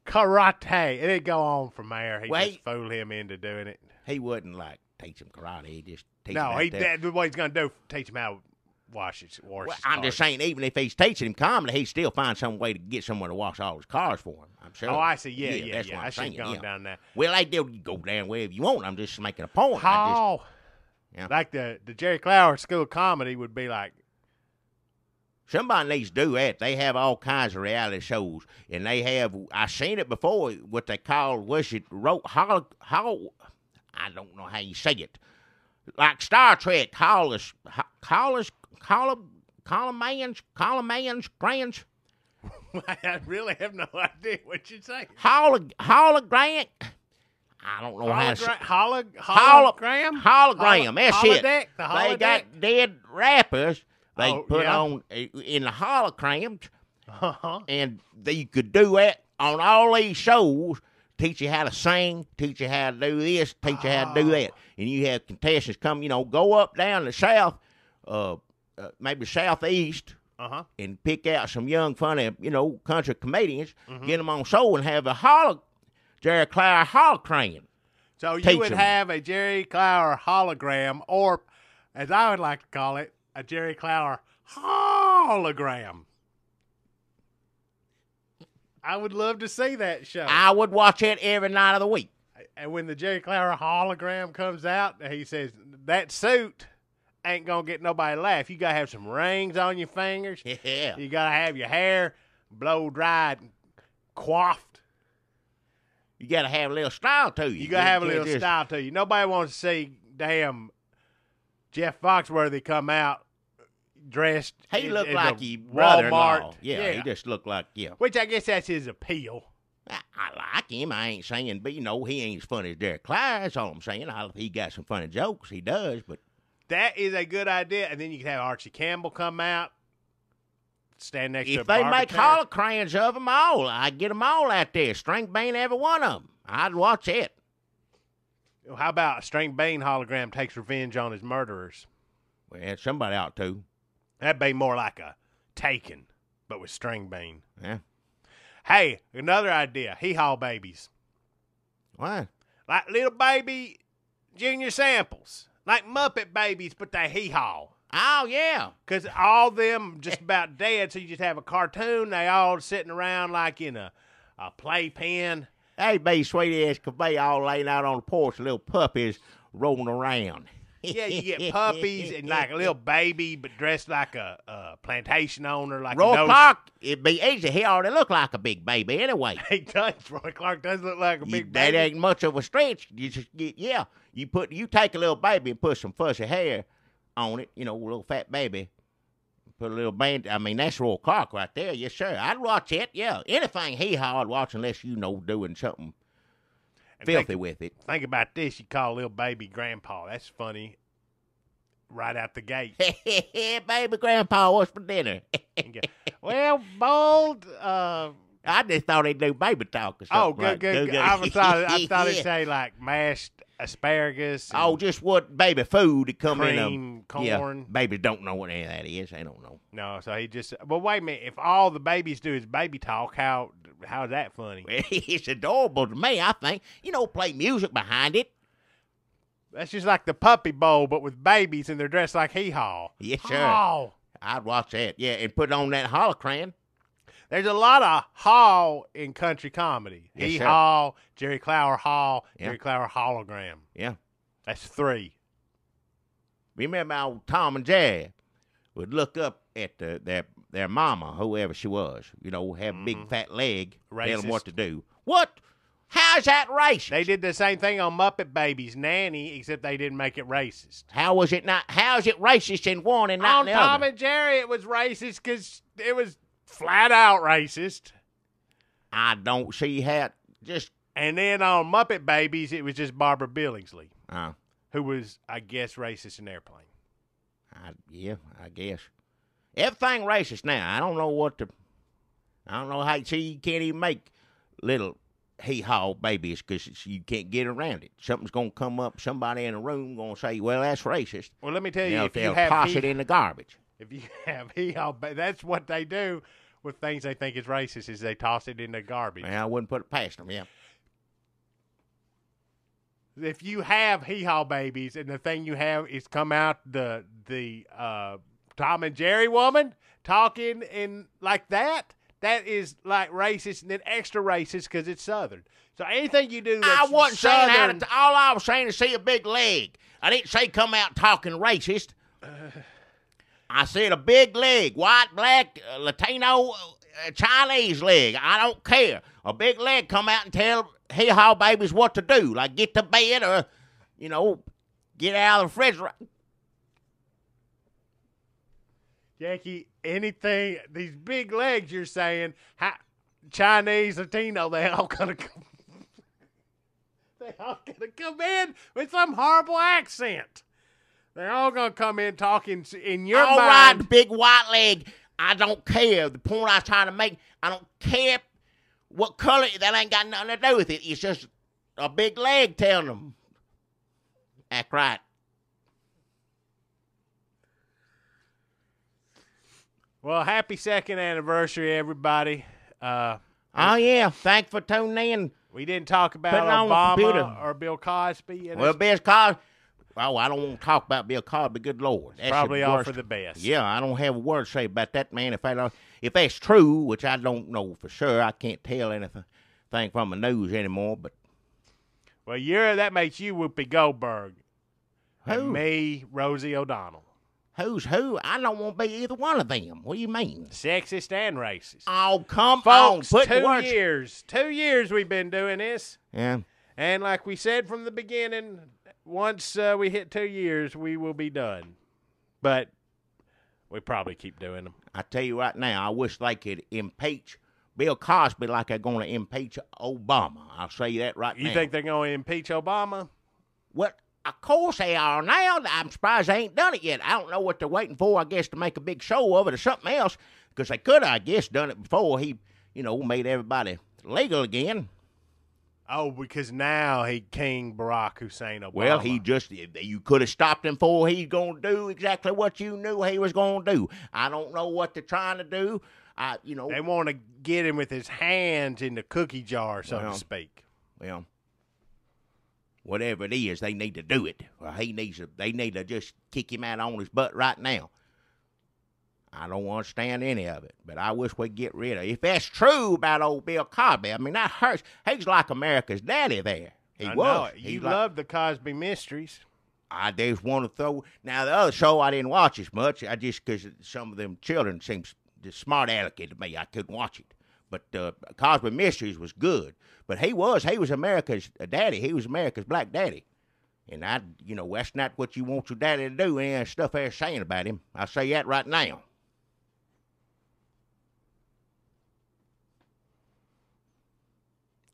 [SPEAKER 2] Karate. It'd go on from there. He just fooled him into doing it.
[SPEAKER 1] He wouldn't teach him karate. He just teach
[SPEAKER 2] him.
[SPEAKER 1] No,
[SPEAKER 2] what he's going to do, teach him how to wash his
[SPEAKER 1] I'm just saying, even if he's teaching him comedy, he'd still find some way to get someone to wash all his cars for him. I'm sure.
[SPEAKER 2] Oh, I see. Yeah.
[SPEAKER 1] That's what I'm saying.
[SPEAKER 2] I should have gone down that.
[SPEAKER 1] Well, you go down wherever you want. I'm just making a point.
[SPEAKER 2] Like the Jerry Clower School of Comedy would be like,
[SPEAKER 1] somebody needs to do that. They have all kinds of reality shows, and they have. I seen it before. What they call I don't know how you say it. Like Star Trek, columns, grants.
[SPEAKER 2] I really have no idea what you're saying.
[SPEAKER 1] Hologram. I don't know how to say
[SPEAKER 2] hologram?
[SPEAKER 1] Hologram, that's
[SPEAKER 2] holodeck,
[SPEAKER 1] it.
[SPEAKER 2] The
[SPEAKER 1] they
[SPEAKER 2] holodeck?
[SPEAKER 1] got dead rappers they put
[SPEAKER 2] yeah.
[SPEAKER 1] on in the holograms,
[SPEAKER 2] Uh-huh.
[SPEAKER 1] and you could do that on all these shows, teach you how to sing, teach you how to do this, teach you how to do that. And you have contestants come, go up down the south, maybe southeast, and pick out some young, funny, country comedians, get them on show and have a Jerry Clower hologram.
[SPEAKER 2] So you would have a Jerry Clower hologram, or, as I would like to call it, a Jerry Clower hologram. I would love to see that show.
[SPEAKER 1] I would watch it every night of the week.
[SPEAKER 2] And when the Jerry Clower hologram comes out, he says, that suit ain't going to get nobody to laugh. You got to have some rings on your fingers.
[SPEAKER 1] Yeah.
[SPEAKER 2] You got to have your hair blow-dried and coiffed.
[SPEAKER 1] You got to have a little style to you.
[SPEAKER 2] You got to have a little style to you. Nobody wants to see damn Jeff Foxworthy come out dressed.
[SPEAKER 1] He looked like he
[SPEAKER 2] Walmart.
[SPEAKER 1] Yeah, he just looked like,
[SPEAKER 2] Which I guess that's his appeal.
[SPEAKER 1] I like him. I ain't saying, but he ain't as funny as Derek Clower. That's all I'm saying. He got some funny jokes. He does, but
[SPEAKER 2] that is a good idea. And then you could have Archie Campbell come out, stand next to a
[SPEAKER 1] if they make
[SPEAKER 2] barber
[SPEAKER 1] holocrons of them all, I'd get them all out there. String bean every one of them. I'd watch it.
[SPEAKER 2] How about a String Bean hologram takes revenge on his murderers?
[SPEAKER 1] Well, somebody ought to.
[SPEAKER 2] That'd be more like a Taken, but with String Bean.
[SPEAKER 1] Yeah.
[SPEAKER 2] Hey, another idea. Hee-haw babies.
[SPEAKER 1] What?
[SPEAKER 2] Like little baby junior samples. Like Muppet babies, but they hee-haw.
[SPEAKER 1] Oh, yeah.
[SPEAKER 2] Because all them just about dead, so you just have a cartoon. They all sitting around like in a playpen.
[SPEAKER 1] Hey, baby, sweetie as could be all laying out on the porch, little puppies rolling around.
[SPEAKER 2] Yeah, you get puppies and like a little baby, but dressed like a plantation owner. Like
[SPEAKER 1] Roy Clark, it'd be easy. He already look like a big baby anyway.
[SPEAKER 2] He does. Roy Clark does look like a big
[SPEAKER 1] That
[SPEAKER 2] baby.
[SPEAKER 1] ain't much of a stretch. You just get, you take a little baby and put some fuzzy hair on it, a little fat baby. Put a little band. I mean, that's Roy Clark right there. Yes, sir. I'd watch it. Yeah, anything Hee-haw I'd watch unless doing something filthy with it.
[SPEAKER 2] Think about this. You call little baby grandpa. That's funny. Right out the gate.
[SPEAKER 1] Baby grandpa, what's for dinner?
[SPEAKER 2] Well, bold.
[SPEAKER 1] I just thought he'd do baby talk or something.
[SPEAKER 2] Oh, good. I thought he'd say like mashed asparagus.
[SPEAKER 1] Oh, just what baby food to come
[SPEAKER 2] cream,
[SPEAKER 1] in.
[SPEAKER 2] Corn.
[SPEAKER 1] Yeah, babies don't know what any of that is. They don't know.
[SPEAKER 2] No, so he just. But wait a minute. If all the babies do is baby talk, how's that funny?
[SPEAKER 1] It's adorable to me. I think play music behind it.
[SPEAKER 2] That's just like the Puppy Bowl, but with babies, and they're dressed like hee-haw.
[SPEAKER 1] Yes, sir.
[SPEAKER 2] Oh.
[SPEAKER 1] I'd watch that. Yeah, and put on that holocran.
[SPEAKER 2] There's a lot of haw in country comedy.
[SPEAKER 1] Yes,
[SPEAKER 2] Hee-haw, Jerry Clower haw,
[SPEAKER 1] Yeah.
[SPEAKER 2] Jerry Clower hologram.
[SPEAKER 1] Yeah.
[SPEAKER 2] That's 3.
[SPEAKER 1] Remember how Tom and Jerry would look up at their mama, whoever she was, have a big fat leg, tell them what to do. What? How's that racist?
[SPEAKER 2] They did the same thing on Muppet Babies Nanny, except they didn't make it racist.
[SPEAKER 1] How is it not? How is it racist in one and not
[SPEAKER 2] on
[SPEAKER 1] in the
[SPEAKER 2] Tom
[SPEAKER 1] other?
[SPEAKER 2] and Jerry, it was racist because it was flat out racist.
[SPEAKER 1] I don't see how. Just
[SPEAKER 2] And then on Muppet Babies, it was just Barbara Billingsley, who was, I guess, racist in Airplane.
[SPEAKER 1] Yeah, I guess everything racist now. I don't know how. See, you can't even make little hee-haw babies because you can't get around it. Something's going to come up, somebody in a room going to say, well, that's racist.
[SPEAKER 2] Well, let me tell you, if
[SPEAKER 1] they'll
[SPEAKER 2] you have
[SPEAKER 1] toss it in the garbage.
[SPEAKER 2] If you have hee-haw, that's what they do with things they think is racist, is they toss it in the garbage.
[SPEAKER 1] Well, I wouldn't put it past them, yeah.
[SPEAKER 2] If you have hee-haw babies and the thing you have is come out the Tom and Jerry woman talking in like that is like racist and then extra racist because it's Southern. So anything you do that's
[SPEAKER 1] I wasn't
[SPEAKER 2] Southern,
[SPEAKER 1] saying all I was saying is see a big leg. I didn't say come out talking racist. I said a big leg, white, black, Latino, Chinese leg. I don't care. A big leg come out and tell hee-haw babies what to do, like get to bed or, get out of the refrigerator.
[SPEAKER 2] Jackie, anything, these big legs you're saying, Chinese, Latino, they all kind of come. They They all gonna come in with some horrible accent. They're all gonna come in talking in your
[SPEAKER 1] all
[SPEAKER 2] mind.
[SPEAKER 1] All right, big white leg. I don't care. The point I was trying to make, I don't care what color. That ain't got nothing to do with it. It's just a big leg telling them. Act right.
[SPEAKER 2] Well, happy 2nd anniversary, everybody.
[SPEAKER 1] Oh, yeah. Thanks for tuning in.
[SPEAKER 2] We didn't talk about Obama or Bill Cosby.
[SPEAKER 1] Well, Bill Cosby. Oh, I don't want to talk about Bill Cosby. Good Lord.
[SPEAKER 2] That's probably all for the best.
[SPEAKER 1] Yeah, I don't have a word to say about that, man. If that's true, which I don't know for sure, I can't tell anything from the news anymore. But
[SPEAKER 2] well, that makes you Whoopi Goldberg.
[SPEAKER 1] Who?
[SPEAKER 2] And me, Rosie O'Donnell.
[SPEAKER 1] Who's who? I don't want to be either one of them. What do you mean?
[SPEAKER 2] Sexist and racist.
[SPEAKER 1] Oh, come
[SPEAKER 2] Folks,
[SPEAKER 1] on.
[SPEAKER 2] 2 years we've been doing this.
[SPEAKER 1] Yeah.
[SPEAKER 2] And like we said from the beginning, once we hit 2 years, we will be done. But we probably keep doing them.
[SPEAKER 1] I tell you right now, I wish they could impeach Bill Cosby like they're going to impeach Obama. I'll say that right now.
[SPEAKER 2] You think they're going to impeach Obama?
[SPEAKER 1] Well, of course they are now. I'm surprised they ain't done it yet. I don't know what they're waiting for, I guess, to make a big show of it or something else, because they could, I guess, done it before he, made everybody legal again.
[SPEAKER 2] Oh, because now he King Barack Hussein Obama.
[SPEAKER 1] Well, you could have stopped him before he's going to do exactly what you knew he was going to do. I don't know what they're trying to do.
[SPEAKER 2] They want to get him with his hands in the cookie jar, so to speak.
[SPEAKER 1] Well, whatever it is, they need to do it. Well, they need to just kick him out on his butt right now. I don't understand any of it, but I wish we'd get rid of it. If that's true about old Bill Cosby, I mean, that hurts. He's like America's daddy there. He was.
[SPEAKER 2] You love the Cosby Mysteries.
[SPEAKER 1] I just want to throw. Now, the other show, I didn't watch as much. Because some of them children seemed smart alecky to me. I couldn't watch it. But Cosby Mysteries was good. But he was America's daddy. He was America's black daddy. And that's not what you want your daddy to do. Any stuff they're saying about him. I'll say that right now.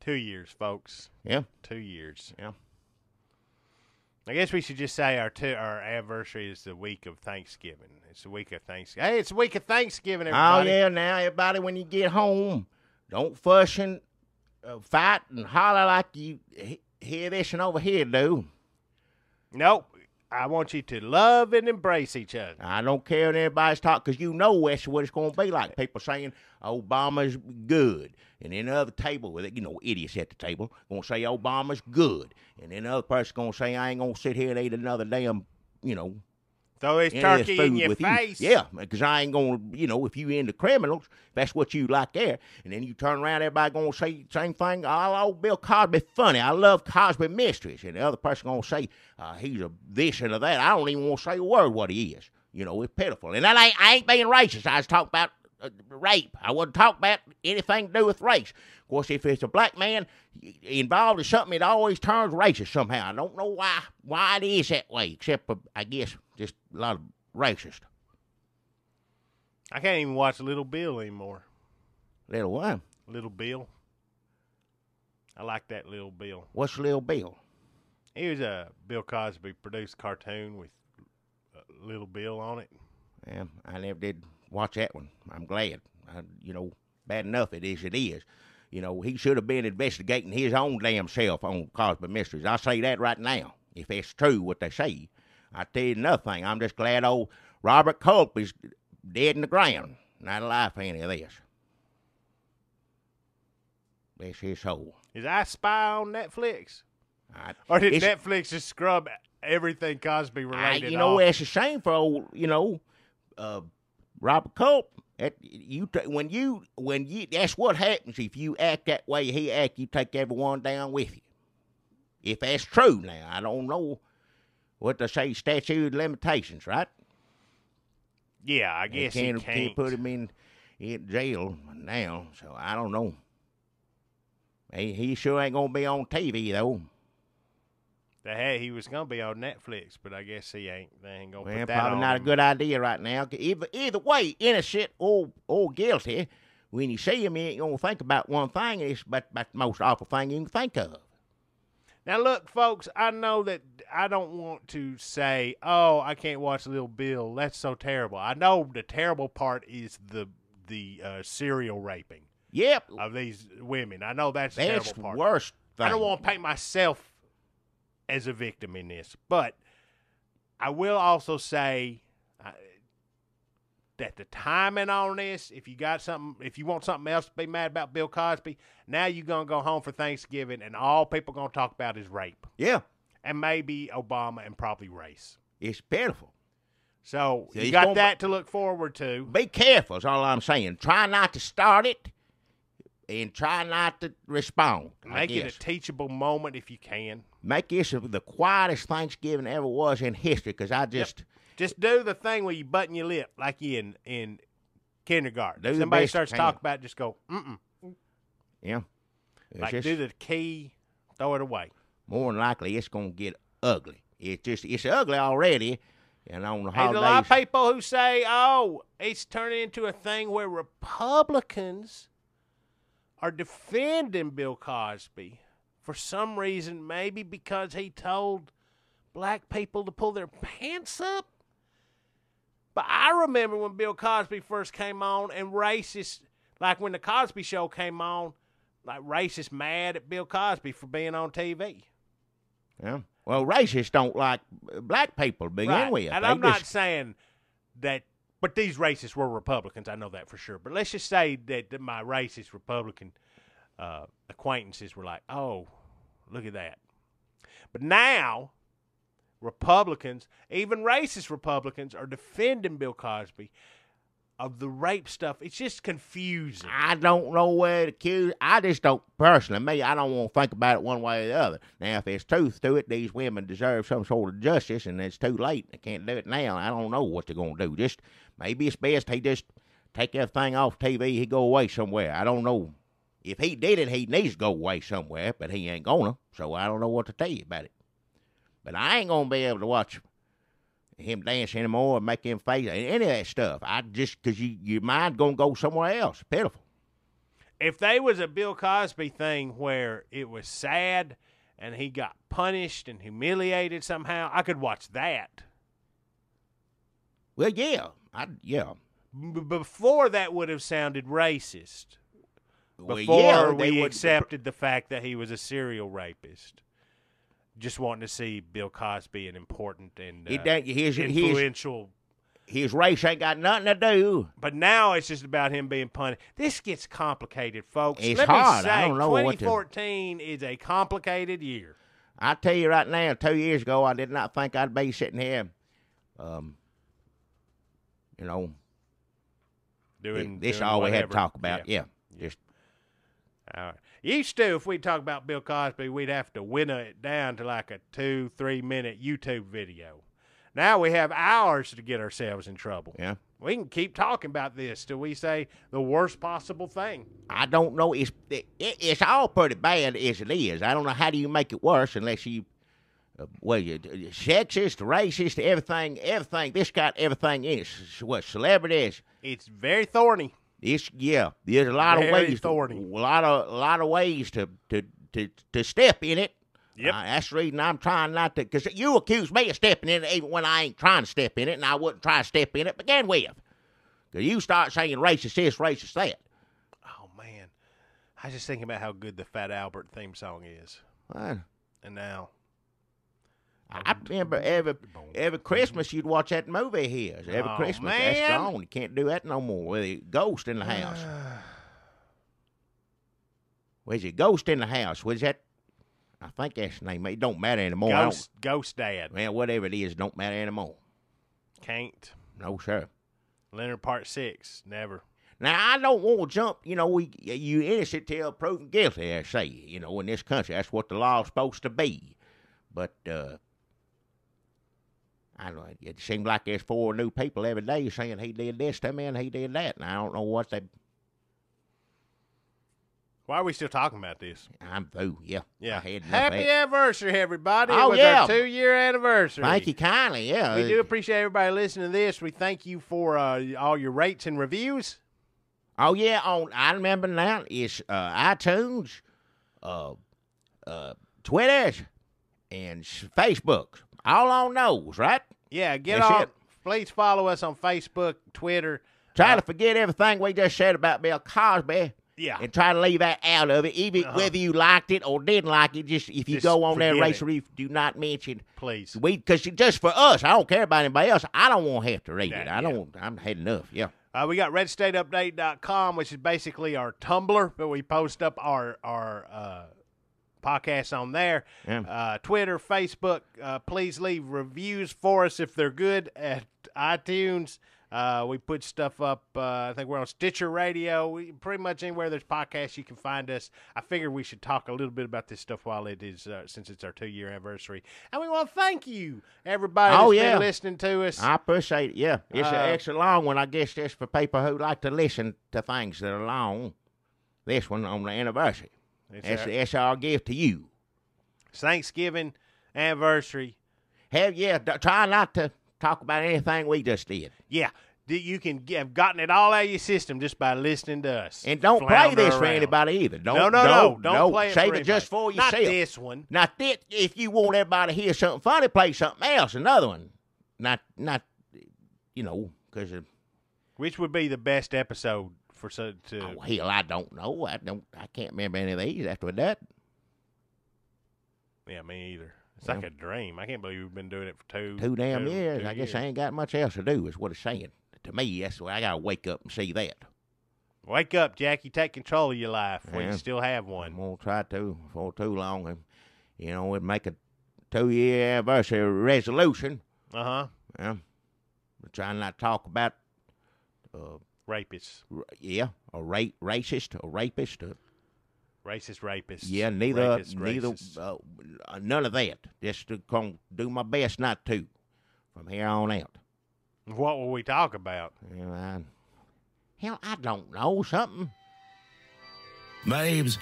[SPEAKER 2] $2 years, folks.
[SPEAKER 1] Yeah.
[SPEAKER 2] 2 years.
[SPEAKER 1] Yeah.
[SPEAKER 2] I guess we should just say our anniversary is the week of Thanksgiving. It's the week of Thanksgiving. Hey, it's the week of Thanksgiving, everybody.
[SPEAKER 1] Oh, yeah, now, everybody, when you get home, don't fuss and fight and holler like you hear this and over here do.
[SPEAKER 2] Nope. I want you to love and embrace each other.
[SPEAKER 1] I don't care what anybody's talking, because that's what it's going to be like. People saying Obama's good. And then the other table, with idiots at the table, going to say Obama's good. And then the other person going to say, I ain't going to sit here and eat another damn,
[SPEAKER 2] throw this turkey in your face.
[SPEAKER 1] Yeah, because I ain't going to, if you into criminals, that's what you like there. And then you turn around, everybody going to say the same thing. Oh, Bill Cosby funny. I love Cosby Mysteries. And the other person going to say, he's a this and a that. I don't even want to say a word what he is. It's pitiful. And I ain't being racist. I was talking about rape. I wasn't talking about anything to do with race. Of course, if it's a black man involved in something, it always turns racist somehow. I don't know why it is that way, except for, I guess, just a lot of racist.
[SPEAKER 2] I can't even watch Little Bill anymore.
[SPEAKER 1] Little what?
[SPEAKER 2] Little Bill. I like that Little Bill.
[SPEAKER 1] What's Little Bill?
[SPEAKER 2] It was a Bill Cosby produced cartoon with Little Bill on it.
[SPEAKER 1] Yeah, I never did watch that one. I'm glad. Bad enough it is. He should have been investigating his own damn self on Cosby Mysteries. I'll say that right now, if it's true what they say. I tell you another thing. I'm just glad old Robert Culp is dead in the ground. Not alive for any of this. Bless his soul.
[SPEAKER 2] Is I Spy on Netflix? Or did Netflix just scrub everything Cosby related off?
[SPEAKER 1] It's a shame for old, Robert Culp. That's what happens if you act that way he act. You take everyone down with you. If that's true, now I don't know what they say. Statute of limitations, right?
[SPEAKER 2] Yeah, I guess he can't
[SPEAKER 1] put him in jail now. So I don't know. He sure ain't gonna be on TV though.
[SPEAKER 2] He was gonna be on Netflix, but I guess he ain't. They ain't gonna put that
[SPEAKER 1] probably
[SPEAKER 2] on
[SPEAKER 1] not
[SPEAKER 2] him.
[SPEAKER 1] A good idea right now. Either way, innocent or guilty, when you see him, you ain't gonna think about one thing. It's about the most awful thing you can think of.
[SPEAKER 2] Now, look, folks, I know that I don't want to say, oh, I can't watch Little Bill. That's so terrible. I know the terrible part is the serial raping.
[SPEAKER 1] Yep.
[SPEAKER 2] Of these women. I know that's the terrible part.
[SPEAKER 1] Worst thing.
[SPEAKER 2] I don't want to paint myself as a victim in this, but I will also say that the timing on this, if you want something else to be mad about Bill Cosby, now you're going to go home for Thanksgiving and all people going to talk about is rape.
[SPEAKER 1] Yeah.
[SPEAKER 2] And maybe Obama and probably race.
[SPEAKER 1] It's pitiful.
[SPEAKER 2] So you got that to look forward to.
[SPEAKER 1] Be careful is all I'm saying. Try not to start it and try not to respond.
[SPEAKER 2] Make it a teachable moment if you can.
[SPEAKER 1] Make this the quietest Thanksgiving ever was in history because I just...
[SPEAKER 2] Yep. Just do the thing where you button your lip like you in kindergarten. Somebody starts talking about it, just go, mm-mm.
[SPEAKER 1] Yeah.
[SPEAKER 2] Do the key, throw it away.
[SPEAKER 1] More than likely, it's going to get ugly. It's ugly already. And on the holidays,
[SPEAKER 2] there's a lot of people who say, oh, it's turning into a thing where Republicans are defending Bill Cosby for some reason, maybe because he told black people to pull their pants up. But I remember when Bill Cosby first came on and racist, like when the Cosby Show came on, like racist mad at Bill Cosby for being on TV.
[SPEAKER 1] Yeah. Well, racists don't like black people to begin with.
[SPEAKER 2] And I'm not saying that, but these racists were Republicans. I know that for sure. But let's just say that my racist Republican acquaintances were like, oh, look at that. But now Republicans, even racist Republicans, are defending Bill Cosby of the rape stuff. It's just confusing.
[SPEAKER 1] I don't know where to accuse. I just don't, personally, I don't want to think about it one way or the other. Now, if there's truth to it, these women deserve some sort of justice, and it's too late. They can't do it now. I don't know what they're going to do. Just maybe it's best he just take everything off TV. He go away somewhere. I don't know. If he did it, he needs to go away somewhere, but he ain't gonna. So I don't know what to tell you about it. But I ain't gonna be able to watch him dance anymore or make him face any of that stuff. Because your mind gonna go somewhere else. Pitiful.
[SPEAKER 2] If they was a Bill Cosby thing where it was sad and he got punished and humiliated somehow, I could watch that.
[SPEAKER 1] Well, yeah.
[SPEAKER 2] Before that would have sounded racist.
[SPEAKER 1] Before
[SPEAKER 2] we accepted the fact that he was a serial rapist. Just wanting to see Bill Cosby an important and influential.
[SPEAKER 1] His race ain't got nothing to do.
[SPEAKER 2] But now it's just about him being punished. This gets complicated, folks.
[SPEAKER 1] It's hard.
[SPEAKER 2] Let me say,
[SPEAKER 1] I don't know
[SPEAKER 2] 2014 is a complicated year.
[SPEAKER 1] I tell you right now, 2 years ago, I did not think I'd be sitting here,
[SPEAKER 2] doing
[SPEAKER 1] this all we had to talk about. Yeah. Just.
[SPEAKER 2] All right. Used to, if we talk about Bill Cosby, we'd have to winnow it down to like a 2-3 minute YouTube video. Now we have hours to get ourselves in trouble.
[SPEAKER 1] Yeah.
[SPEAKER 2] We can keep talking about this till we say the worst possible thing.
[SPEAKER 1] I don't know. It's all pretty bad as it is. I don't know how do you make it worse unless you, sexist, racist, everything. This got everything in it. What, celebrities?
[SPEAKER 2] It's very thorny.
[SPEAKER 1] There's a lot of ways.
[SPEAKER 2] Thorny.
[SPEAKER 1] A lot of ways to step in it.
[SPEAKER 2] Yep.
[SPEAKER 1] That's the reason I'm trying not to, because you accuse me of stepping in it even when I ain't trying to step in it, and I wouldn't try to step in it to begin with. Because you start saying racist this, racist that.
[SPEAKER 2] Oh, man. I was just thinking about how good the Fat Albert theme song is.
[SPEAKER 1] What?
[SPEAKER 2] And now.
[SPEAKER 1] I remember every Christmas you'd watch that movie of his. Every Christmas.
[SPEAKER 2] Man.
[SPEAKER 1] That's gone. You can't do that no more. With a ghost in the house. Where's a ghost in the house? What's that? I think that's the name. It don't matter anymore.
[SPEAKER 2] Ghost Dad.
[SPEAKER 1] Well, whatever it is, don't matter anymore.
[SPEAKER 2] Can't.
[SPEAKER 1] No, sir.
[SPEAKER 2] Leonard Part 6. Never.
[SPEAKER 1] Now, I don't want to jump, you innocent till proven guilty, I say, in this country. That's what the law's supposed to be. But, I don't know, it seems like there's 4 new people every day saying he did this to me and he did that. And I don't know what they...
[SPEAKER 2] Why are we still talking about this?
[SPEAKER 1] I'm through, yeah.
[SPEAKER 2] Happy anniversary, everybody.
[SPEAKER 1] Oh,
[SPEAKER 2] it was our 2-year anniversary.
[SPEAKER 1] Thank you kindly, yeah.
[SPEAKER 2] We do appreciate everybody listening to this. We thank you for all your rates and reviews.
[SPEAKER 1] Oh, yeah, I remember now, it's iTunes, Twitter, and Facebook. All on those, right?
[SPEAKER 2] Yeah,
[SPEAKER 1] That's
[SPEAKER 2] on.
[SPEAKER 1] it.
[SPEAKER 2] Please follow us on Facebook, Twitter.
[SPEAKER 1] Try to forget everything we just said about Bill Cosby.
[SPEAKER 2] Yeah.
[SPEAKER 1] And try to leave that out of it, even whether you liked it or didn't like it. Just if you
[SPEAKER 2] Just
[SPEAKER 1] go on there,
[SPEAKER 2] forget
[SPEAKER 1] Race Reef, do not mention.
[SPEAKER 2] Please.
[SPEAKER 1] Because just for us, I don't care about anybody else. I don't want to have to read it. I'm had enough. Yeah.
[SPEAKER 2] We got redstateupdate.com, which is basically our Tumblr, but we post up our podcasts on there.
[SPEAKER 1] Yeah.
[SPEAKER 2] Twitter, Facebook. Please leave reviews for us if they're good at iTunes. We put stuff up. I think we're on Stitcher Radio. Pretty much anywhere there's podcasts, you can find us. I figured we should talk a little bit about this stuff while it is, since it's our 2-year anniversary. And we want to thank you, everybody that's been listening to us.
[SPEAKER 1] I appreciate it. Yeah, it's an extra long one. I guess that's for people who like to listen to things that are long. This one on the anniversary. That's our gift to you.
[SPEAKER 2] It's Thanksgiving anniversary.
[SPEAKER 1] Try not to talk about anything we just did.
[SPEAKER 2] Yeah, you can have gotten it all out of your system just by listening to us.
[SPEAKER 1] And don't play this for anybody either. Don't play it
[SPEAKER 2] for
[SPEAKER 1] Save it just for yourself.
[SPEAKER 2] Not this one.
[SPEAKER 1] Not this. If you want everybody to hear something funny, play something else, another one. Not because
[SPEAKER 2] which would be the best episode for to?
[SPEAKER 1] Oh hell, I don't know. I can't remember any of these after that.
[SPEAKER 2] Yeah, me either. It's like a dream. I can't believe we've been doing it for
[SPEAKER 1] two damn years. I guess I ain't got much else to do, is what it's saying. To me, that's why I got to wake up and see that.
[SPEAKER 2] Wake up, Jackie. Take control of your life when you still have one.
[SPEAKER 1] I'm going to try to for too long. And, we'd make a 2-year anniversary resolution.
[SPEAKER 2] Uh-huh.
[SPEAKER 1] Yeah. We're trying not to talk about...
[SPEAKER 2] rapists.
[SPEAKER 1] Or racist or rapist.
[SPEAKER 2] Racist rapists.
[SPEAKER 1] Yeah, neither, none of that. Just to do my best not to from here on out.
[SPEAKER 2] What will we talk about?
[SPEAKER 1] I don't know, something.
[SPEAKER 5] My name's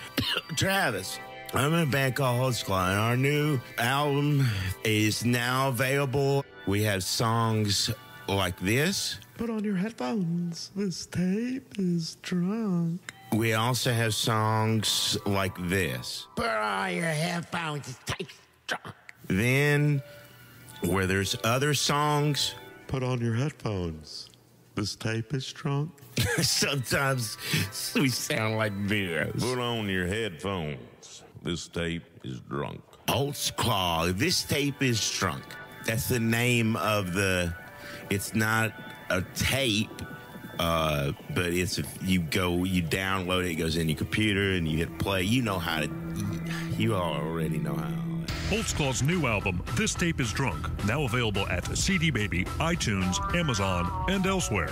[SPEAKER 5] Travis. I'm in a band called Hot Squad, and our new album is now available. We have songs like this.
[SPEAKER 6] Put on your headphones. This tape is drunk.
[SPEAKER 5] We also have songs like this.
[SPEAKER 1] Put on your headphones. This tape's drunk.
[SPEAKER 5] Then, where there's other songs.
[SPEAKER 6] Put on your headphones. This tape is drunk.
[SPEAKER 5] Sometimes we sound like beers.
[SPEAKER 4] Put on your headphones. This tape is drunk.
[SPEAKER 5] Old Squaw. This tape is drunk. That's the name of it's not a tape, but it's you download it goes in your computer and you hit play. You already know how.
[SPEAKER 7] Holtzclaw's new album, This Tape is Drunk, now available at CD Baby, iTunes, Amazon, and elsewhere.